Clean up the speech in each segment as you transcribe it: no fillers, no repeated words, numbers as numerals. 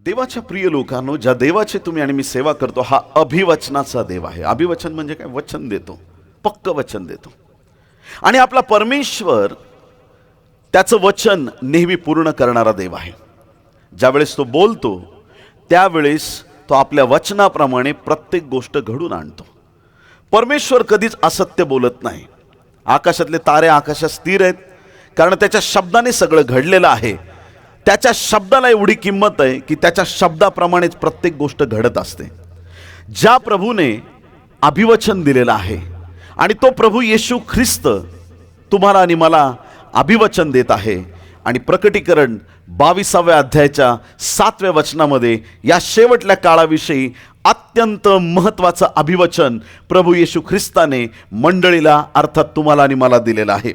देवाच्या प्रिय लोकांनो, ज्या देवाचे तुम्ही आणि मी सेवा करतो हा अभिवचनाचा देव आहे. अभिवचन म्हणजे काय? वचन देतो, पक्क वचन देतो. आणि आपला परमेश्वर त्याचं वचन नेहमी पूर्ण करणारा देव आहे. ज्यावेळेस तो बोलतो त्यावेळेस तो आपल्या वचनाप्रमाणे प्रत्येक गोष्ट घडून आणतो. परमेश्वर कधीच असत्य बोलत नाही. आकाशातले तारे आकाशात स्थिर आहेत कारण त्याच्या शब्दाने सगळं घडलेलं आहे. त्याच्या शब्दाला एवढी किंमत आहे की त्याच्या शब्दाप्रमाणेच प्रत्येक गोष्ट घडत असते. ज्या प्रभूने अभिवचन दिलेलं आहे आणि तो प्रभू येशू ख्रिस्त तुम्हाला आणि मला अभिवचन देत आहे. आणि प्रकटीकरण 22व्या अध्यायाच्या 7व्या वचनामध्ये या शेवटल्या काळाविषयी अत्यंत महत्त्वाचं अभिवचन प्रभू येशू ख्रिस्ताने मंडळीला अर्थात तुम्हाला आणि मला दिलेलं आहे.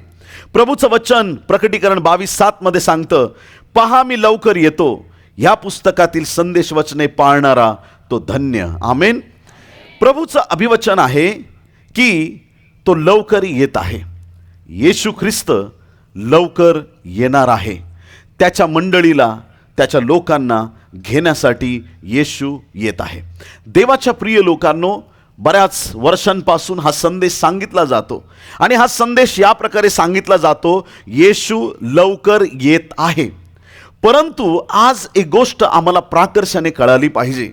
प्रभूचं वचन प्रकटीकरण 22:7 मध्ये सांगतं, पहा मी लवकर येतो, ह्या पुस्तकातील संदेश वचने पाळणारा तो धन्य. आमेन. प्रभूचं अभिवचन आहे की तो लवकर येत आहे. येशू ख्रिस्त लवकर येणार आहे. त्याच्या मंडळीला, त्याच्या लोकांना घेण्यासाठी येशू येत आहे. देवाच्या प्रिय लोकांनो, बऱ्याच वर्षांपासून हा संदेश सांगितला जातो आणि हा संदेश या प्रकारे सांगितला जातो, येशू लवकर येत आहे. परंतु आज एक गोष्ट आम्हाला प्राकर्षाने कळाली पाहिजे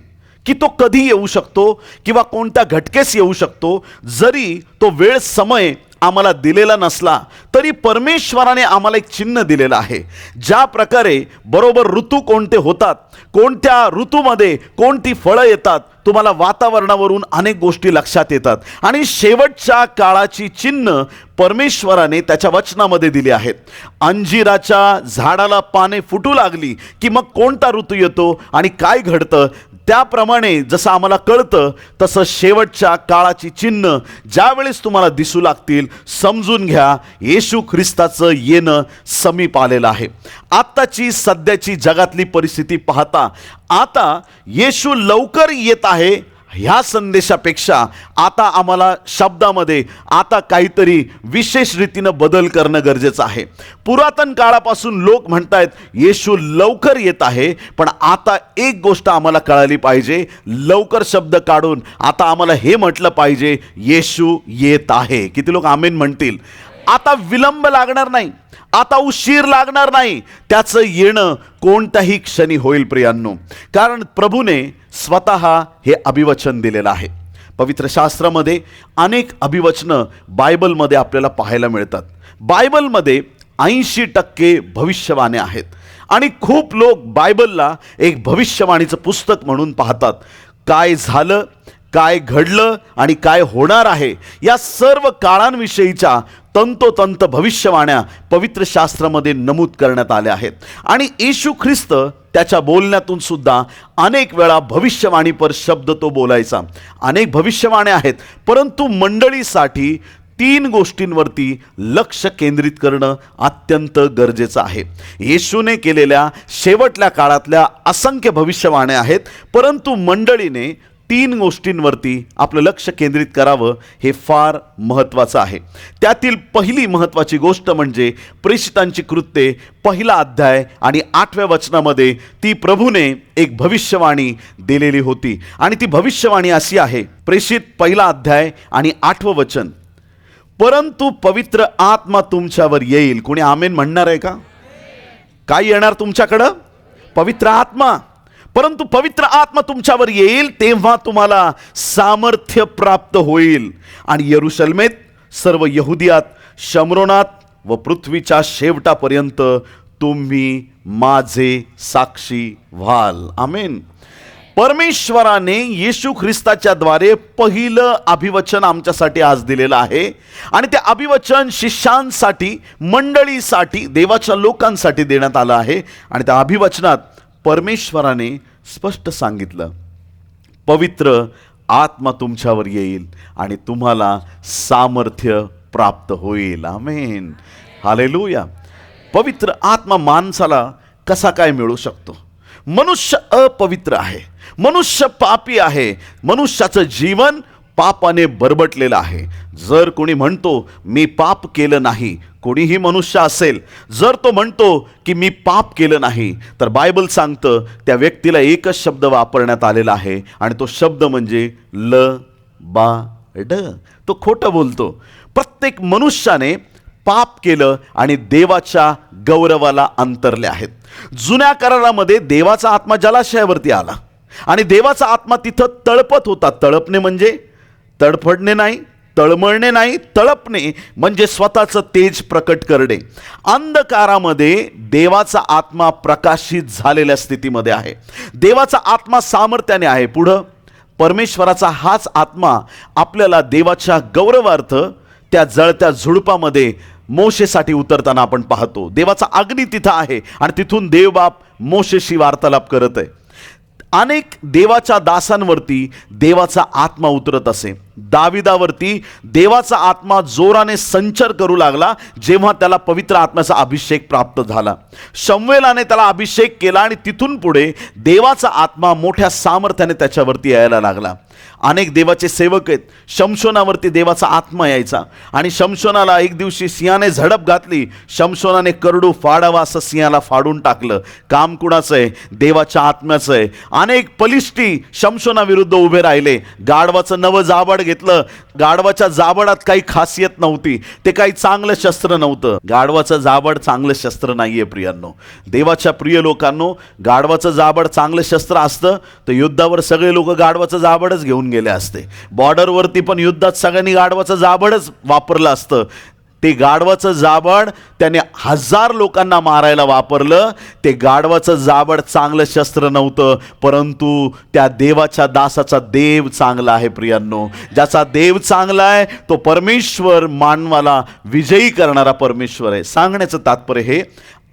की तो कधी येऊ शकतो किंवा कोणत्या घटकेस येऊ शकतो. जरी तो वेळ समय आम्हाला दिलेला नसला तरी परमेश्वराने आम्हाला एक चिन्ह दिलेलं आहे. ज्या प्रकारे बरोबर ऋतू कोणते होतात, कोणत्या ऋतूमध्ये कोणती फळं येतात, तुम्हाला वातावरणावरून अनेक गोष्टी लक्षात येतात. आणि शेवटच्या काळाची चिन्ह परमेश्वराने त्याच्या वचनामध्ये दिली आहेत. अंजिराच्या झाडाला पाने फुटू लागली की मग कोणता ऋतू येतो आणि काय घडतं, त्याप्रमाणे जसं आम्हाला कळतं तसं शेवटच्या काळाची चिन्ह ज्यावेळेस तुम्हाला दिसू लागतील, समजून घ्या येशू ख्रिस्ताचं येणं समीप आलेलं आहे. आत्ताची सध्याची जगातली परिस्थिती पाहता आता येशू लवकर येत आहे ह्या संदेशापेक्षा आता आम्हाला शब्दामध्ये आता काहीतरी विशेष रीतीनं बदल करणं गरजेचं आहे. पुरातन काळापासून लोक म्हणतायत येशू लवकर येत आहे, पण आता एक गोष्ट आम्हाला कळाली पाहिजे, लवकर शब्द काढून आता आम्हाला हे म्हटलं पाहिजे येशू येत आहे. किती लोक आमेन म्हणतील? आता विलंब लागणार नाही, आता उशीर लागणार नाही, त्याचं येणं कोणत्याही क्षणी होईल प्रियांनो. कारण प्रभूने स्वतः हे अभिवचन दिलेलं आहे. पवित्र शास्त्रामध्ये अनेक अभिवचनं बायबलमध्ये आपल्याला पाहायला मिळतात. बायबलमध्ये 80% भविष्यवाण्या आहेत आणि खूप लोक बायबलला एक भविष्यवाणीचं पुस्तक म्हणून पाहतात. काय झालं, काय घडलं आणि काय होणार आहे या सर्व काळांविषयीच्या तंतोतंत भविष्यवाण्या पवित्र शास्त्रामध्ये नमूद करण्यात आल्या आहेत. आणि येशू ख्रिस्त त्याच्या बोलण्यातून सुद्धा अनेक वेळा भविष्यवाणीपर शब्द तो बोलायचा. अनेक भविष्यवाण्या आहेत, परंतु मंडळीसाठी 3 गोष्टींवरती लक्ष केंद्रित करणं अत्यंत गरजेचं आहे. येशूने केलेल्या शेवटल्या काळातल्या असंख्य भविष्यवाण्या आहेत, परंतु मंडळीने 3 गोष्टींवरती आपलं लक्ष केंद्रित करावं हे फार महत्त्वाचं आहे. त्यातील पहिली महत्त्वाची गोष्ट म्हणजे प्रेषितांची कृत्ये 1 अध्याय आणि 8व्या वचनामध्ये ती प्रभूने एक भविष्यवाणी दिलेली होती. आणि ती भविष्यवाणी अशी आहे, प्रेषित 1 अध्याय आणि 8वं वचन, परंतु पवित्र आत्मा तुमच्यावर येईल. कोणी आमेन म्हणणार आहे का? काय येणार तुमच्याकडं? पवित्र आत्मा. परंतु पवित्र आत्मा तुमच्यावर येईल तेव्हा तुम्हाला सामर्थ्य प्राप्त होईल आणि यरूशलेमेत, सर्व यहुदियात, शमरोनात व पृथ्वीच्या शेवटापर्यंत तुम्ही माझे साक्षी व्हाल. आमेन. परमेश्वराने येशू ख्रिस्ताच्या द्वारे पहिलं अभिवचन आमच्यासाठी आज दिलेलं आहे आणि ते अभिवचन शिष्यांसाठी, मंडळीसाठी, देवाच्या लोकांसाठी देण्यात आलं आहे. आणि त्या अभिवचनात परमेश्वराने स्पष्ट सांगितलं, पवित्र आत्मा तुमच्यावर येईल आणि तुम्हाला सामर्थ्य प्राप्त होईल. आमेन. हालेलुया. पवित्र आत्मा माणसाला कसा काय मिळू शकतो? मनुष्य अपवित्र आहे, मनुष्य पापी आहे, मनुष्याचं जीवन पापाने बरबटलेला आहे. जर कोणी म्हणतो मी पाप केलं नाही, कोणीही मनुष्य असेल, जर तो म्हणतो की मी पाप केलं नाही, तर बायबल सांगतं त्या व्यक्तीला एकच शब्द वापरण्यात आलेला आहे आणि तो शब्द म्हणजे लबाड. तो खोटं बोलतो. प्रत्येक मनुष्याने पाप केलं आणि देवाच्या गौरवाला अंतरले आहेत. जुन्या करारामध्ये देवाचा आत्मा जलाशयावरती आला आणि देवाचा आत्मा तिथं तळपत होता. तळपणे म्हणजे तडफडणे नाही, तळमळणे नाही, तळपणे म्हणजे स्वतःचं तेज प्रकट करणे. अंधकारामध्ये देवाचा आत्मा प्रकाशित झालेल्या स्थितीमध्ये आहे. देवाचा आत्मा सामर्थ्याने आहे. पुढं परमेश्वराचा हाच आत्मा आपल्याला देवाच्या गौरवार्थ त्या जळत्या झुडपामध्ये मोशेसाठी उतरताना आपण पाहतो. देवाचा अग्नी तिथं आहे आणि तिथून देवबाप मोशेशी वार्तालाप करत आहे. अनेक देवाच्या दासांवरती देवाचा आत्मा उतरत असे. दाविदावरती देवाचा आत्मा जोराने संचार करू लागला जेव्हा त्याला पवित्र आत्म्याचा अभिषेक प्राप्त झाला. शमूएलाने त्याला अभिषेक केला आणि तिथून पुढे देवाचा आत्मा मोठ्या सामर्थ्याने त्याच्यावरती यायला लागला. अनेक देवाचे सेवक आहेत. शमशोनावरती देवाचा आत्मा यायचा आणि शमशोनाला एक दिवशी सिंहाने झडप घातली. शमशोनाने करडू फाडावा असं सिंहाला फाडून टाकलं. काम कुणाचं आहे? देवाच्या आत्म्याचं आहे. अनेक पलिष्टी शमशोनाविरुद्ध उभे राहिले. गाढवाचं नवं जाबड घेतलं. गाढवाच्या जाबडात काही खासियत नव्हती. ते काही चांगलं शस्त्र नव्हतं. गाढवाचं जाबड चांगलं शस्त्र नाहीये प्रियांनो. देवाच्या प्रिय लोकांनो, गाढवाचं जाबड चांगलं शस्त्र असतं तर युद्धावर सगळे लोक गाढवाचं जाबडच घेऊन गेले असते. बॉर्डरवरती पण युद्धात सगळ्यांनी गाढवाचं जाबडच वापरलं असतं. ते गाढवाचं जाबड त्याने 1000 लोकांना मारायला वापरलं. ते गाढवाचं जाबड चांगलं शस्त्र नव्हतं, परंतु त्या देवाच्या दासाचा देव चांगला आहे प्रियांनो. ज्याचा देव चांगला आहे तो परमेश्वर मानवाला विजयी करणारा परमेश्वर आहे. सांगण्याचं तात्पर्य हे,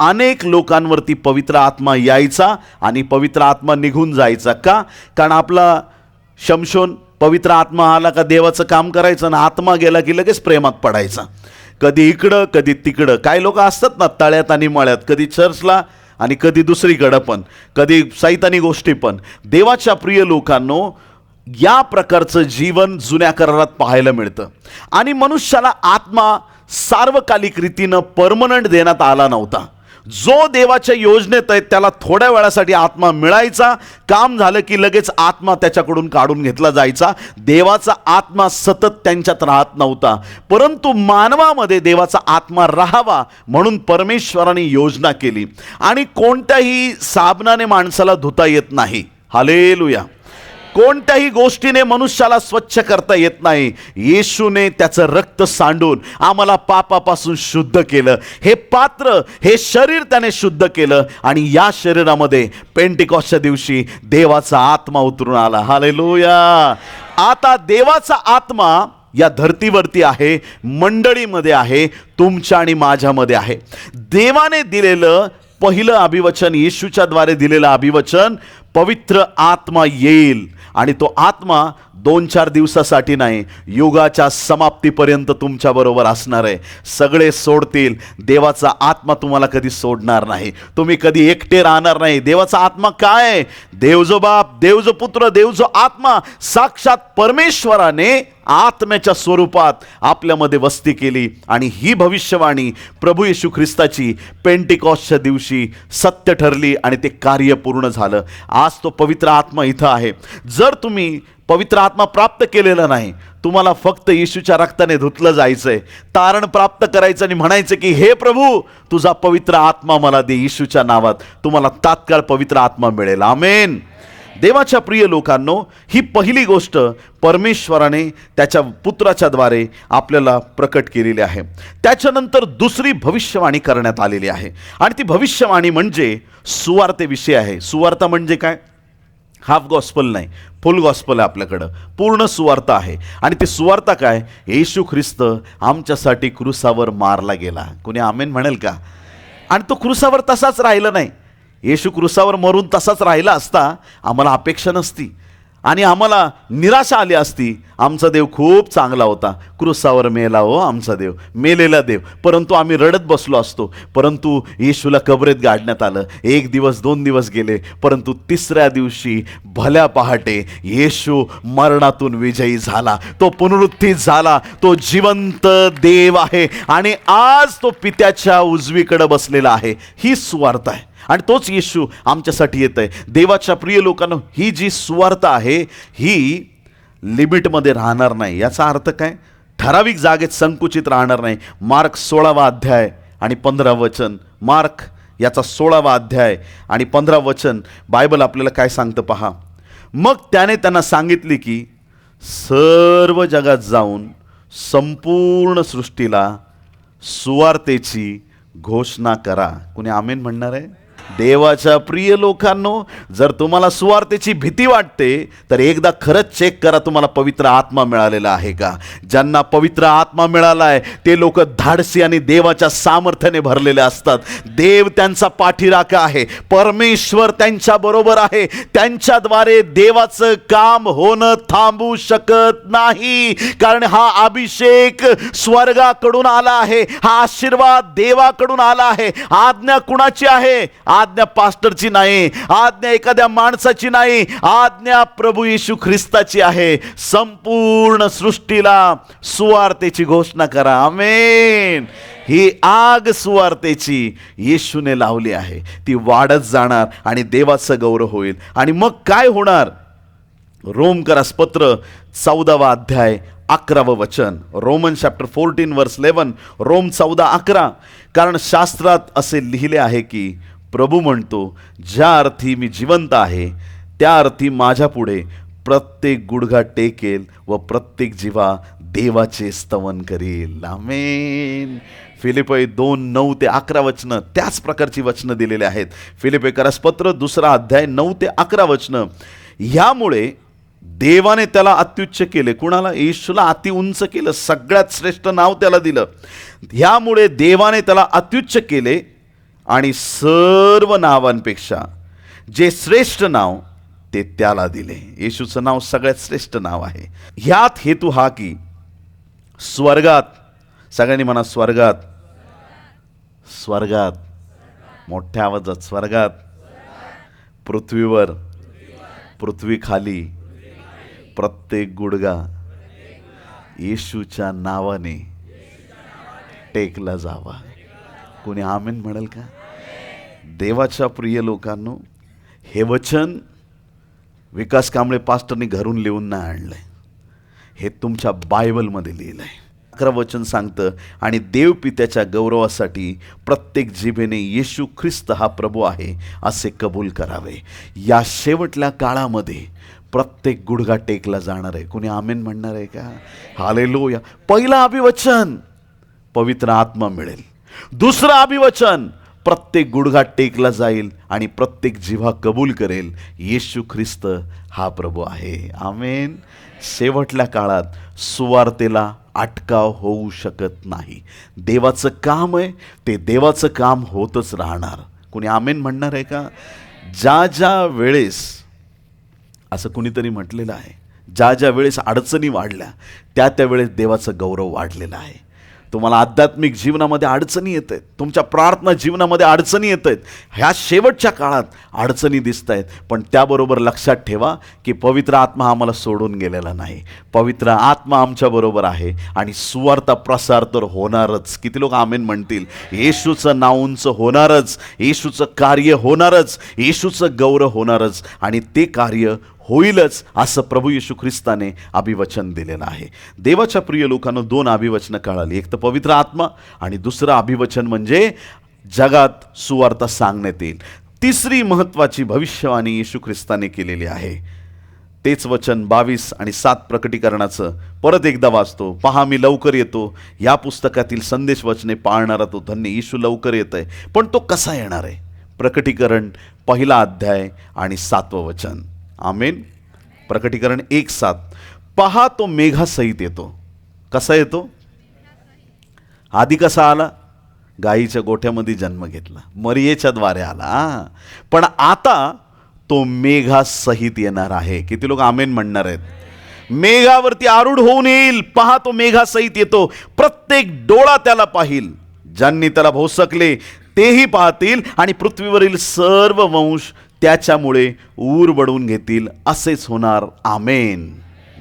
अनेक लोकांवरती पवित्र आत्मा यायचा आणि पवित्र आत्मा निघून जायचा. का? कारण आपला शमशोन पवित्र आत्मा आला का देवाचं काम करायचं ना, आत्मा गेला की लगेच प्रेमात पडायचा. कधी इकडं कधी तिकडं. काही लोक असतात ना तळ्यात आणि मळ्यात, कधी चर्चला आणि कधी दुसरीकडं पण, कधी सैतानी गोष्टी पण. देवाच्या प्रिय लोकांनो, या प्रकारचं जीवन जुन्या करारात पाहायला मिळतं. आणि मनुष्याला आत्मा सार्वकालिक रीतीनं परमनंट देण्यात आला नव्हता. जो देवाच्या योजनेत आहे त्याला थोड्या वेळासाठी आत्मा मिळायचा. काम झालं की लगेच आत्मा त्याच्याकडून काढून घेतला जायचा. देवाचा आत्मा सतत त्यांच्यात राहत नव्हता, परंतु मानवामध्ये देवाचा आत्मा राहावा म्हणून परमेश्वराने योजना केली. आणि कोणत्याही साबणाने माणसाला धुता येत नाही. हालेलुया. कोणत्याही गोष्टीने मनुष्याला स्वच्छ करता येत नाही. येशूने त्याचं रक्त सांडून आम्हाला पापापासून शुद्ध केलं. हे पात्र, हे शरीर त्याने शुद्ध केलं आणि या शरीरामध्ये पेंटिकॉस्टच्या दिवशी देवाचा आत्मा उतरून आला. हालेलुया. आता देवाचा आत्मा या धर्तीवरती आहे, मंडळीमध्ये आहे, तुमच्या आणि माझ्यामध्ये आहे. देवाने दिलेलं पहिलं अभिवचन, येशूच्या द्वारे दिलेलं अभिवचन, पवित्र आत्मा येईल आणि तो आत्मा 2-4 दिवसासाठी नाही, युगाच्या समाप्तीपर्यंत तुमच्या बरोबर असणार आहे. सगळे सोडतील, देवाचा आत्मा तुम्हाला कधी सोडणार नाही. तुम्ही कधी एकटे राहणार नाही. देवाचा आत्मा काय आहे? देव जो बाप, देव जो पुत्र, देव जो आत्मा, साक्षात परमेश्वराने आत्म्याच्या स्वरूपात आपल्यामध्ये वस्ती केली. आणि ही भविष्यवाणी प्रभू येशू ख्रिस्ताची पेंटिकॉस्टच्या दिवशी सत्य ठरली आणि ते कार्य पूर्ण झालं. आज तो पवित्र आत्मा इथं आहे. जर तुम्ही पवित्र आत्मा प्राप्त केलेला नाही, तुम्हाला फक्त येशूच्या रक्ताने धुतलं जायचंय, तारण प्राप्त करायचं आणि म्हणायचं की हे प्रभू, तुझा पवित्र आत्मा मला दे. येशूच्या नावात तुम्हाला तात्काळ पवित्र आत्मा मिळेल. आमेन. देवाच्या प्रिय लोकांनो, ही पहिली गोष्ट परमेश्वराने त्याच्या पुत्राच्या द्वारे आपल्याला प्रकट केलेली आहे. त्याच्यानंतर दुसरी भविष्यवाणी करण्यात आलेली आहे आणि ती भविष्यवाणी म्हणजे सुवार्तेविषयी आहे. सुवार्ता म्हणजे काय? हाफ गॉस्पल नाही, फुल गॉस्पल आहे आपल्याकडं. पूर्ण सुवार्ता आहे. आणि ती सुवार्ता काय? येशू ख्रिस्त आमच्यासाठी क्रूसावर मारला गेला. कोणी आमेन म्हणेल का? आणि तो क्रूसावर तसाच राहिला नाही. येशू क्रूसावर मरून तसाच राहिला असता आम्हाला अपेक्षा नसती. आणि आम्हाला निराशा आली असती, आमचा देव खूप चांगला होता, क्रुसावर मेला हो आमचा देव, मेलेला देव, परंतु आम्ही रडत बसलो असतो. परंतु येशूला कबरेत गाडण्यात आलं. 1 दिवस 2 दिवस गेले, परंतु तिसऱ्या दिवशी भल्या पहाटे येशू मरणातून विजयी झाला. तो पुनरुत्थित झाला. तो जिवंत देव आहे आणि आज तो पित्याच्या उजवीकडे बसलेला आहे. ही सुवार्ता आहे आणि तोच येशू आमच्यासाठी येत आहे. देवाच्या प्रिय लोकांनो, ही जी सुवार्ता आहे ही लिमिटमध्ये राहणार नाही. याचा अर्थ काय? ठराविक जागेत संकुचित राहणार नाही. मार्क 16वा अध्याय आणि 15 वचन, मार्क याचा 16वा अध्याय आणि 15 वचन, बायबल आपल्याला काय सांगतं पहा. मग त्याने त्यांना सांगितले की सर्व जगात जाऊन संपूर्ण सृष्टीला सुवार्तेची घोषणा करा. कुणी आमेन म्हणणार आहे? देवाच्या प्रिय लोकांनो, जर तुम्हाला सुवार्तेची भीती वाटते तर एकदा खरंच चेक करा, तुम्हाला पवित्र आत्मा मिळालेला आहे का? ज्यांना पवित्र आत्मा मिळाला आहे ते लोक धाडसी आणि देवाच्या सामर्थ्याने भरलेले असतात. देव त्यांचा पाठीराखा आहे, परमेश्वर त्यांच्या बरोबर आहे. त्यांच्याद्वारे देवाचं काम होणं थांबू शकत नाही, कारण हा अभिषेक स्वर्गाकडून आला आहे. हा आशीर्वाद देवाकडून आला आहे. आज्ञा कुणाची आहे? आज्ञा पास्टरची नाही, आज्ञा एखाद्या माणसाची नाही, आज्ञा प्रभू येशू ख्रिस्ताची आहे. संपूर्ण सृष्टीला सुवार्तेची घोषणा करा. आमेन. ही आग सुवार्तेची येशूने लावली आहे. ती वाढत जाणार आणि देवाचं गौरव होईल. आणि मग काय होणार? रोमकरास पत्र 14वा अध्याय 11वं वचन, रोमन चॅप्टर 14 वर्स 11, रोम 14:11. कारण शास्त्रात असे लिहिले आहे की प्रभू म्हणतो, ज्या अर्थी मी जिवंत आहे त्या अर्थी माझ्या पुढे प्रत्येक गुडघा टेकेल व प्रत्येक जिव्हा देवाचे स्तवन करेल. आमेन. फिलिपी 2:9-11 वचनं, त्याच प्रकारची वचनं दिलेली आहेत. फिलिपेकरास पत्र 2रा अध्याय 9-11 वचनं. ह्यामुळे देवाने त्याला अत्युच्च केले. कुणाला? येशूला अति उंच केलं, सगळ्यात श्रेष्ठ नाव त्याला दिलं. ह्यामुळे देवाने त्याला अत्युच्च केले आणि सर्व नावांपेक्षा जे श्रेष्ठ नाव ते त्याला दिले. येशूचं नाव सगळ्यात श्रेष्ठ नाव आहे. ह्यात हेतू हा की स्वर्गात, सगळ्यांनी म्हणा स्वर्गात, स्वर्गात, मोठ्या आवाजात, स्वर्गात, पृथ्वीवर, पृथ्वी खाली, प्रत्येक गुडघा येशूच्या नावाने टेकला जावा. कोणी आमेन म्हणेल का? देवाच्या प्रिय लोकांनो, हे वचन विकास कांबळे पास्टरनी घरून लिहून नाही आणलंय, हे तुमच्या बायबलमध्ये लिहिलंय. 11 वचन सांगतं, आणि देव पित्याच्या गौरवासाठी प्रत्येक जिभेने येशू ख्रिस्त हा प्रभू आहे असे कबूल करावे. या शेवटल्या काळामध्ये प्रत्येक गुडघा टेकला जाणार आहे. कोणी आमेन म्हणणार आहे का? हालेलुया. पहिलं अभिवचन, पवित्र आत्मा मिळेल. दुसरं अभिवचन, प्रत्येक गुडघा टेकला जाईल आणि प्रत्येक जिव्हा कबूल करेल, येशू ख्रिस्त हा प्रभू आहे. आमेन. शेवटल्या काळात सुवार्तेला अटकाव होऊ शकत नाही. देवाचं काम आहे, ते देवाचं काम होतच राहणार. कोणी आमेन म्हणणार आहे का? ज्या ज्या वेळेस, असं कुणीतरी म्हटलेलं आहे, ज्या ज्या वेळेस अडचणी वाढल्या त्या त्यावेळेस देवाचं गौरव वाढलेलं आहे. तुम्हाला आध्यात्मिक जीवनामध्ये अडचणी येत आहेत, तुमच्या प्रार्थना जीवनामध्ये अडचणी येत आहेत, ह्या शेवटच्या काळात अडचणी दिसत आहेत, पण त्याबरोबर लक्षात ठेवा की पवित्र आत्मा आम्हाला सोडून गेलेला नाही. पवित्र आत्मा आमच्याबरोबर आहे आणि सुवार्ता प्रसार तर होणारच. किती लोक आमेन म्हणतील? येशूचं नाव उंच होणारच, येशूचं कार्य होणारच, येशूचं गौरव होणारच आणि ते कार्य होईलच असं प्रभू येशू ख्रिस्ताने अभिवचन दिलेलं आहे. देवाच्या प्रिय लोकांना 2 अभिवचनं कळाली. एक तर पवित्र आत्मा आणि दुसरं अभिवचन म्हणजे जगात सुवार्ता सांगण्यात येईल. तिसरी महत्त्वाची भविष्यवाणी येशू ख्रिस्ताने केलेली आहे. तेच वचन 22 आणि 7 प्रकटीकरणाचं परत एकदा वाचतो. पहा मी लवकर येतो. या पुस्तकातील संदेश वचने पाळणारा तो धन्य. येशू लवकर येत आहे, पण तो कसा येणार आहे? प्रकटीकरण 1 अध्याय आणि 7वं वचन. आमेन. प्रकटीकरण 1:7. पहा तो मेघासहित येतो. कसा येतो? आधी कसा आला? गायीच्या गोठ्यामध्ये जन्म घेतला, मरियेच्या द्वारे आला. पण आता तो मेघासहित येणार आहे. किती लोक आमेन म्हणणार आहेत? मेघावरती आरूढ होऊन येईल. पहा, तो मेघासहित येतो. प्रत्येक डोळा त्याला पाहिल. ज्यांनी त्याला भोसकले तेही पाहतील आणि पृथ्वीवरील सर्व वंश त्याच्यामुळे ऊर बडवून घेतील. असेच होणार. आमेन.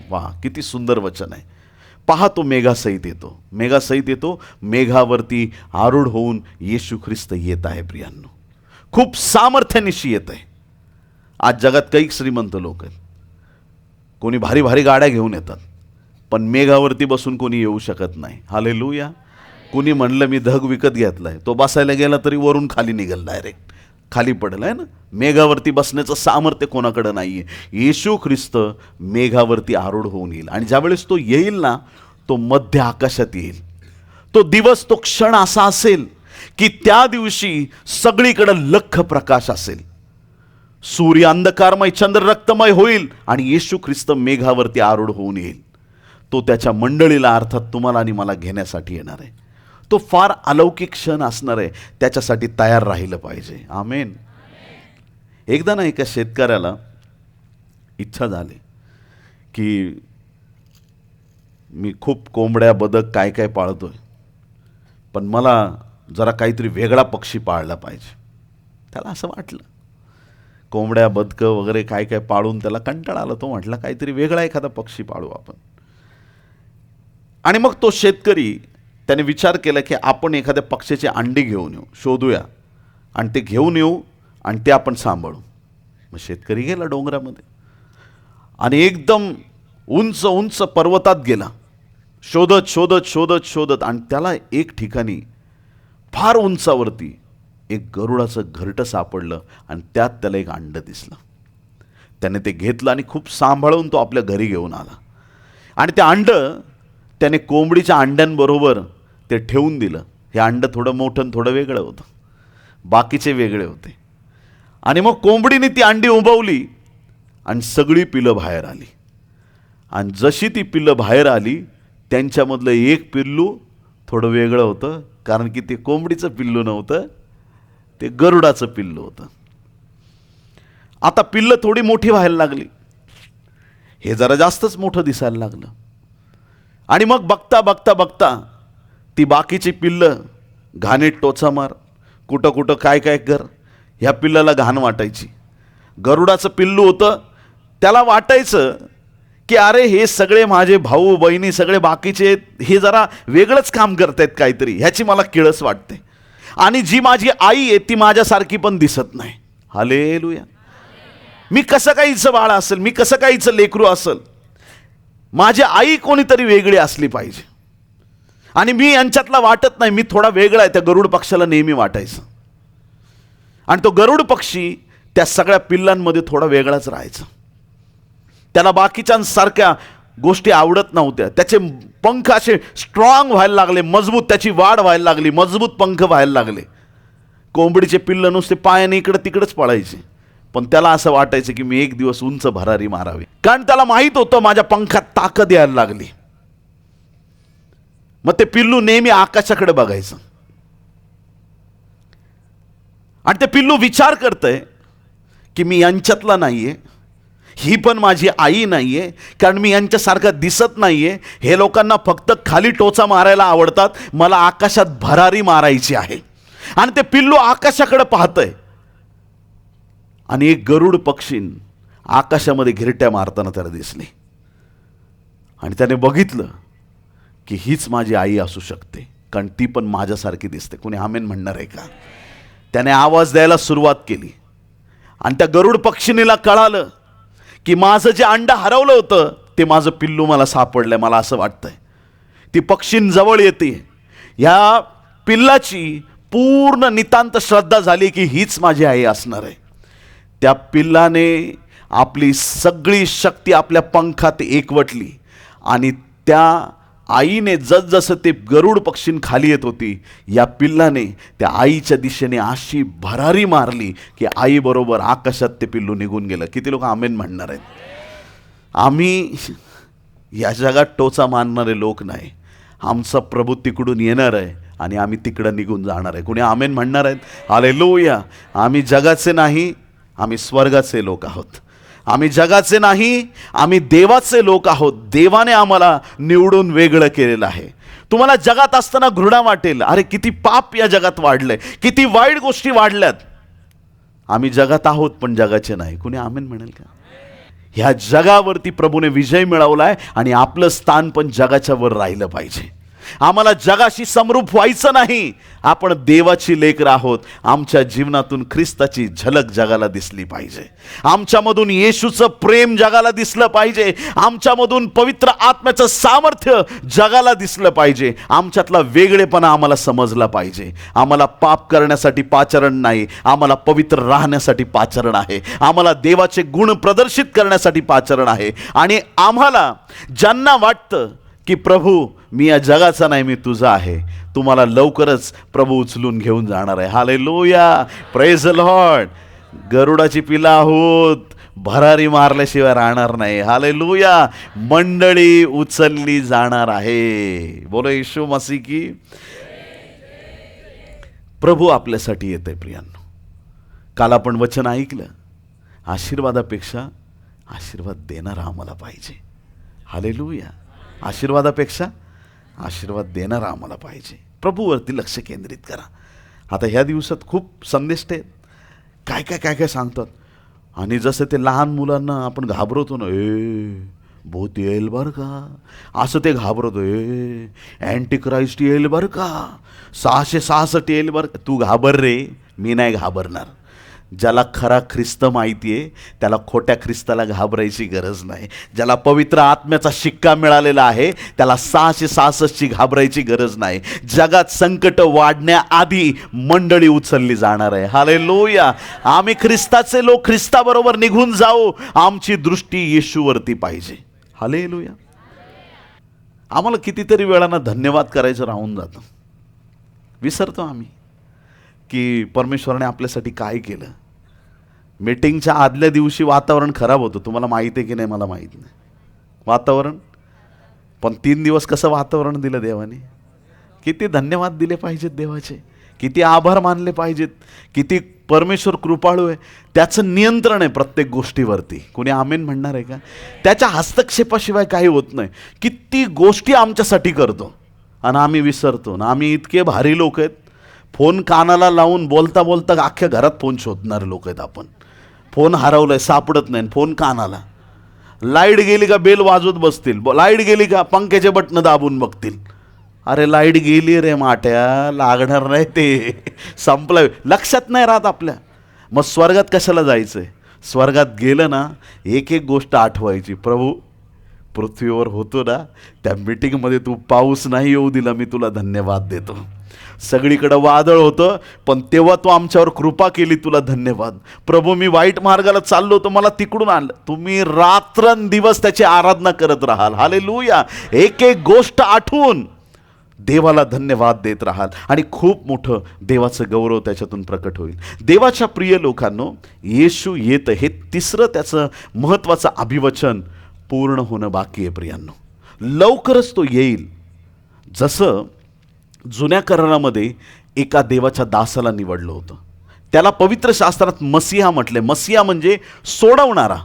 वा, किती सुंदर वचन आहे. पहा, तो मेघासहित येतो. मेघासहित येतो. मेघावरती आरूढ होऊन येशू ख्रिस्त येत आहे. प्रियांनो, खूप सामर्थ्यानिशी येत आहे. आज जगात काही श्रीमंत लोक आहेत, कोणी भारी भारी गाड्या घेऊन येतात, पण मेघावरती बसून कोणी येऊ शकत नाही. हालेलुया. कोणी म्हणलं मी धग विकत घेतलाय, तो बसायला गेला तरी वरून खाली निघेल, डायरेक्ट खाली पडेल आहे ना. मेघावरती बसण्याचं सामर्थ्य कोणाकडं नाही आहे. येशू ख्रिस्त मेघावरती आरूढ होऊन येईल. आणि ज्यावेळेस तो येईल ना, तो मध्य आकाशात येईल. तो दिवस, तो क्षण असा असेल की त्या दिवशी सगळीकडे लख प्रकाश असेल. सूर्य अंधकारमय, चंद्र रक्तमय होईल आणि येशू ख्रिस्त मेघावरती आरूढ होऊन येईल. तो त्याच्या मंडळीला, अर्थात तुम्हाला आणि मला घेण्यासाठी येणार आहे. तो फार अलौकिक क्षण असणार आहे. त्याच्यासाठी तयार राहिलं पाहिजे. आमेन. एकदा ना एका शेतकऱ्याला इच्छा झाली की मी खूप कोंबड्या, बदक काय काय पाळतोय, पण मला जरा काहीतरी वेगळा पक्षी पाळला पाहिजे. त्याला असं वाटलं, कोंबड्या, बदकं वगैरे काय काय पाळून त्याला कंटाळा आला. तो म्हटला काहीतरी वेगळा एखादा पक्षी पाळू आपण. आणि मग तो शेतकरी, त्याने विचार केला की आपण एखाद्या पक्षाची अंडी घेऊन येऊ, शोधूया आणि ते घेऊन येऊ आणि ते आपण सांभाळू. मग शेतकरी गेला डोंगरामध्ये आणि एकदम उंच उंच पर्वतात गेला, शोधत शोधत शोधत शोधत. आणि त्याला एक ठिकाणी फार उंचावरती एक गरुडाचं घरटं सापडलं आणि त्यात त्याला एक अंडं दिसलं. त्याने ते घेतलं आणि खूप सांभाळून तो आपल्या घरी घेऊन आला. आणि ते अंडं त्याने कोंबडीच्या अंड्यांबरोबर ते ठेवून दिलं. हे अंडं थोडं मोठं, थोडं वेगळं होतं, बाकीचे वेगळे होते. आणि मग कोंबडीने ती अंडी उबवली आणि सगळी पिल्लं बाहेर आली. आणि जशी ती पिल्लं बाहेर आली, त्यांच्यामधलं एक पिल्लू थोडं वेगळं होतं, कारण की ते कोंबडीचं पिल्लू नव्हतं, ते गरुडाचं पिल्लू होतं. आता पिल्लं थोडी मोठी व्हायला लागली, हे जरा जास्तच मोठं दिसायला लागलं. आणि मग बघता बघता बघता ती बाकीची पिल्लं घाणीत टोचा मार, कुठं कुठं काय काय कर, ह्या पिल्लाला घाण वाटायची. गरुडाचं पिल्लू होतं, त्याला वाटायचं की अरे हे सगळे माझे भाऊ बहिणी सगळे बाकीचे, हे जरा वेगळंच काम करतायत काहीतरी, ह्याची मला किळस वाटते. आणि जी माझी आई आहे ती माझ्यासारखी पण दिसत नाही. हालेलुया. मी कसं काहीचं बाळ असेल, मी कसं काहीचं लेकरू असेल, माझी आई कोणीतरी वेगळी असली पाहिजे. आणि मी यांच्यातला वाटत नाही, मी थोडा वेगळा आहे. त्या गरुड पक्षाला नेहमी वाटायचं. आणि तो गरुड पक्षी त्या सगळ्या पिल्लांमध्ये थोडा वेगळाच राहायचा. त्याला बाकीच्यांसारख्या गोष्टी आवडत नव्हत्या. त्याचे पंख असे स्ट्रॉंग व्हायला लागले, मजबूत, त्याची वाढ व्हायला लागली, मजबूत पंख व्हायला लागले. कोंबडीचे पिल्लं नुसते पायाने इकडं तिकडंच पळायचे, पण त्याला असं वाटायचं की मी एक दिवस उंच भरारी मारावी, कारण त्याला माहीत होतं माझ्या पंखात ताकद यायला लागली. मग ते पिल्लू नेहमी आकाशाकडे बघायचं. आणि ते पिल्लू विचार करतंय की मी यांच्यातला नाहीये, ही पण माझी आई नाहीये, कारण मी यांच्यासारखा दिसत नाहीये. हे लोकांना फक्त खाली टोचा मारायला आवडतात, मला आकाशात भरारी मारायची आहे. आणि ते पिल्लू आकाशाकडे पाहतंय आणि एक गरुड पक्षी आकाशामध्ये घिरट्या मारताना त्याला दिसली. आणि त्याने बघितलं की हीच माझी आई असू शकते, कारण ती पण माझ्यासारखी दिसते. कोणी आमेन म्हणणार आहे का? त्याने आवाज द्यायला सुरुवात केली. आणि त्या गरुड पक्षिणीला कळालं की माझं जे अंड हरवलं होतं ते माझं पिल्लू मला सापडलंय, मला असं वाटतंय. ती पक्षीण जवळ येते. या पिल्लाची पूर्ण नितांत श्रद्धा झाली की हीच माझी आई असणार आहे. त्या पिल्लाने आपली सगळी शक्ती आपल्या पंखात एकवटली आणि त्या आईने जसजसं ते गरुड पक्षीण खाली येत होती, या पिल्लाने त्या आईच्या दिशेने अशी भरारी मारली की आईबरोबर आकाशात ते पिल्लू निघून गेलं. किती लोक आमेन म्हणणार आहेत? आम्ही या जगात टोचा मारणारे लोक नाही. आमचा प्रभू तिकडून येणार आहे आणि आम्ही तिकडं निघून जाणार आहे. कोणी आमेन म्हणणार आहेत? हालेलुया. आम्ही जगाचे नाही, आम्ही स्वर्गाचे लोक आहोत, आम्ही जगाचे नाही, आम्ही देवाचे लोक आहोत. देवाने आम्हाला निवडून वेगळं केलेलं आहे. तुम्हाला जगात असताना घृणा वाटेल, अरे किती पाप या जगात वाढलंय, किती वाईट गोष्टी वाढल्यात. आम्ही जगात आहोत पण जगाचे नाही. कुणी आमेन म्हणेल का? ह्या जगावरती प्रभूने विजय मिळवलाय आणि आपलं स्थान पण जगाच्या वर राहिलं पाहिजे. आम्हाला जगाशी समरूप व्हायचं नाही. आपण देवाची लेकरं आहोत. आमच्या जीवनातून ख्रिस्ताची झलक जगाला दिसली पाहिजे. आमच्यामधून येशूचं प्रेम जगाला दिसलं पाहिजे. आमच्यामधून पवित्र आत्म्याचं सामर्थ्य जगाला दिसलं पाहिजे. आमच्यातला वेगळेपणा आम्हाला समजला पाहिजे. आम्हाला पाप करण्यासाठी पाचारण नाही, आम्हाला पवित्र राहण्यासाठी पाचारण आहे. आम्हाला देवाचे गुण प्रदर्शित करण्यासाठी पाचारण आहे. आणि आम्हाला ज्यांना वाटतं की प्रभू मी या जगाचा नाही, मी तुझा आहे, तुम्हाला लवकरच प्रभू उचलून घेऊन जाणार आहे. Hallelujah, praise the lord. गरुडाची पिलं आहोत, भरारी मारल्याशिवाय राहणार नाही. हालेलुया, मंडळी उचलली जाणार आहे. बोलो येशू मसीह की. प्रभू आपल्यासाठी येते प्रियांनो. काल आपण वचन ऐकलं, आशीर्वादापेक्षा आशीर्वाद देणारा आम्हाला पाहिजे. हालेलुया, आशीर्वादापेक्षा आशीर्वाद देणारा आम्हाला पाहिजे. प्रभूवरती लक्ष केंद्रित करा. आता ह्या दिवसात खूप संदेश ते काय काय काय काय सांगतात. आणि जसं ते लहान मुलांना आपण घाबरवतो ना, भूत येईल बरं का, असं ते घाबरवतो. अँटी क्राइस्ट येईल बरं का, 666 येईल बरं का. तू घाबर रे, मी नाही घाबरणार. ज्याला खरा ख्रिस्त माहिती आहे त्याला खोट्या ख्रिस्ताला घाबरायची गरज नाही. ज्याला पवित्र आत्म्याचा शिक्का मिळालेला आहे त्याला 666ची घाबरायची गरज नाही. जगात संकट वाढण्याआधी मंडळी उचलली जाणार आहे. हालेलुया, आम्ही ख्रिस्ताचे लोक ख्रिस्ताबरोबर निघून जाऊ. आमची दृष्टी येशूवरती पाहिजे. हालेलुया. आम्हाला कितीतरी वेळानं धन्यवाद करायचं राहून जातं. विसरतो आम्ही की परमेश्वराने आपल्यासाठी काय केलं. मीटिंगच्या आदल्या दिवशी वातावरण खराब होतं. तुम्हाला माहिती आहे की नाही मला माहीत नाही वातावरण, पण 3 दिवस कसं वातावरण दिलं देवाने. किती धन्यवाद दिले पाहिजेत देवाचे, किती आभार मानले पाहिजेत, किती परमेश्वर कृपाळू आहे. त्याचं नियंत्रण आहे प्रत्येक गोष्टीवरती. कोणी आमेन म्हणणार आहे का? त्याच्या हस्तक्षेपाशिवाय काही होत नाही. किती गोष्टी आमच्यासाठी करतो आणि आम्ही विसरतो ना. आम्ही इतके भारी लोक आहेत, फोन कानाला लावून बोलता बोलता अख्ख्या घरात फोन शोधणारे लोक आहेत आपण. फोन हरवलाय सापडत नाही, फोन कानाला. लाईट गेली का बेल वाजवत बसतील, लाईट गेली का पंख्याचे बटणं दाबून बघतील. अरे लाईट गेली रे माट्या, लागणार नाही ते, संपलं. लक्षात नाही राहत आपल्या. मग स्वर्गात कशाला जायचं आहे? स्वर्गात गेलं ना एक एक गोष्ट आठवायची. प्रभू पृथ्वीवर होतो ना त्या मीटिंगमध्ये तू पाऊस नाही येऊ दिला, मी तुला धन्यवाद देतो. सगळीकडे वादळ होतं पण तेव्हा तू आमच्यावर कृपा केली, तुला धन्यवाद. प्रभू मी वाईट मार्गाला चाललो होतो, मला तिकडून आणलं. तुम्ही रात्रंदिवस त्याची आराधना करत राहाल. हालेलुया. एक एक गोष्ट आठवून देवाला धन्यवाद देत राहाल आणि खूप मोठं देवाचं गौरव त्याच्यातून प्रकट होईल. देवाच्या प्रिय लोकांनो, येशू येतं हे तिसरं त्याचं महत्त्वाचं अभिवचन पूर्ण होणं बाकी आहे प्रियांनो. लवकरच तो येईल. जसं जुन्या करारामध्ये एका देवाच्या दासाला निवडलं होतं, त्याला पवित्र शास्त्रात मसीहा म्हटले. मसीहा म्हणजे सोडवणारा,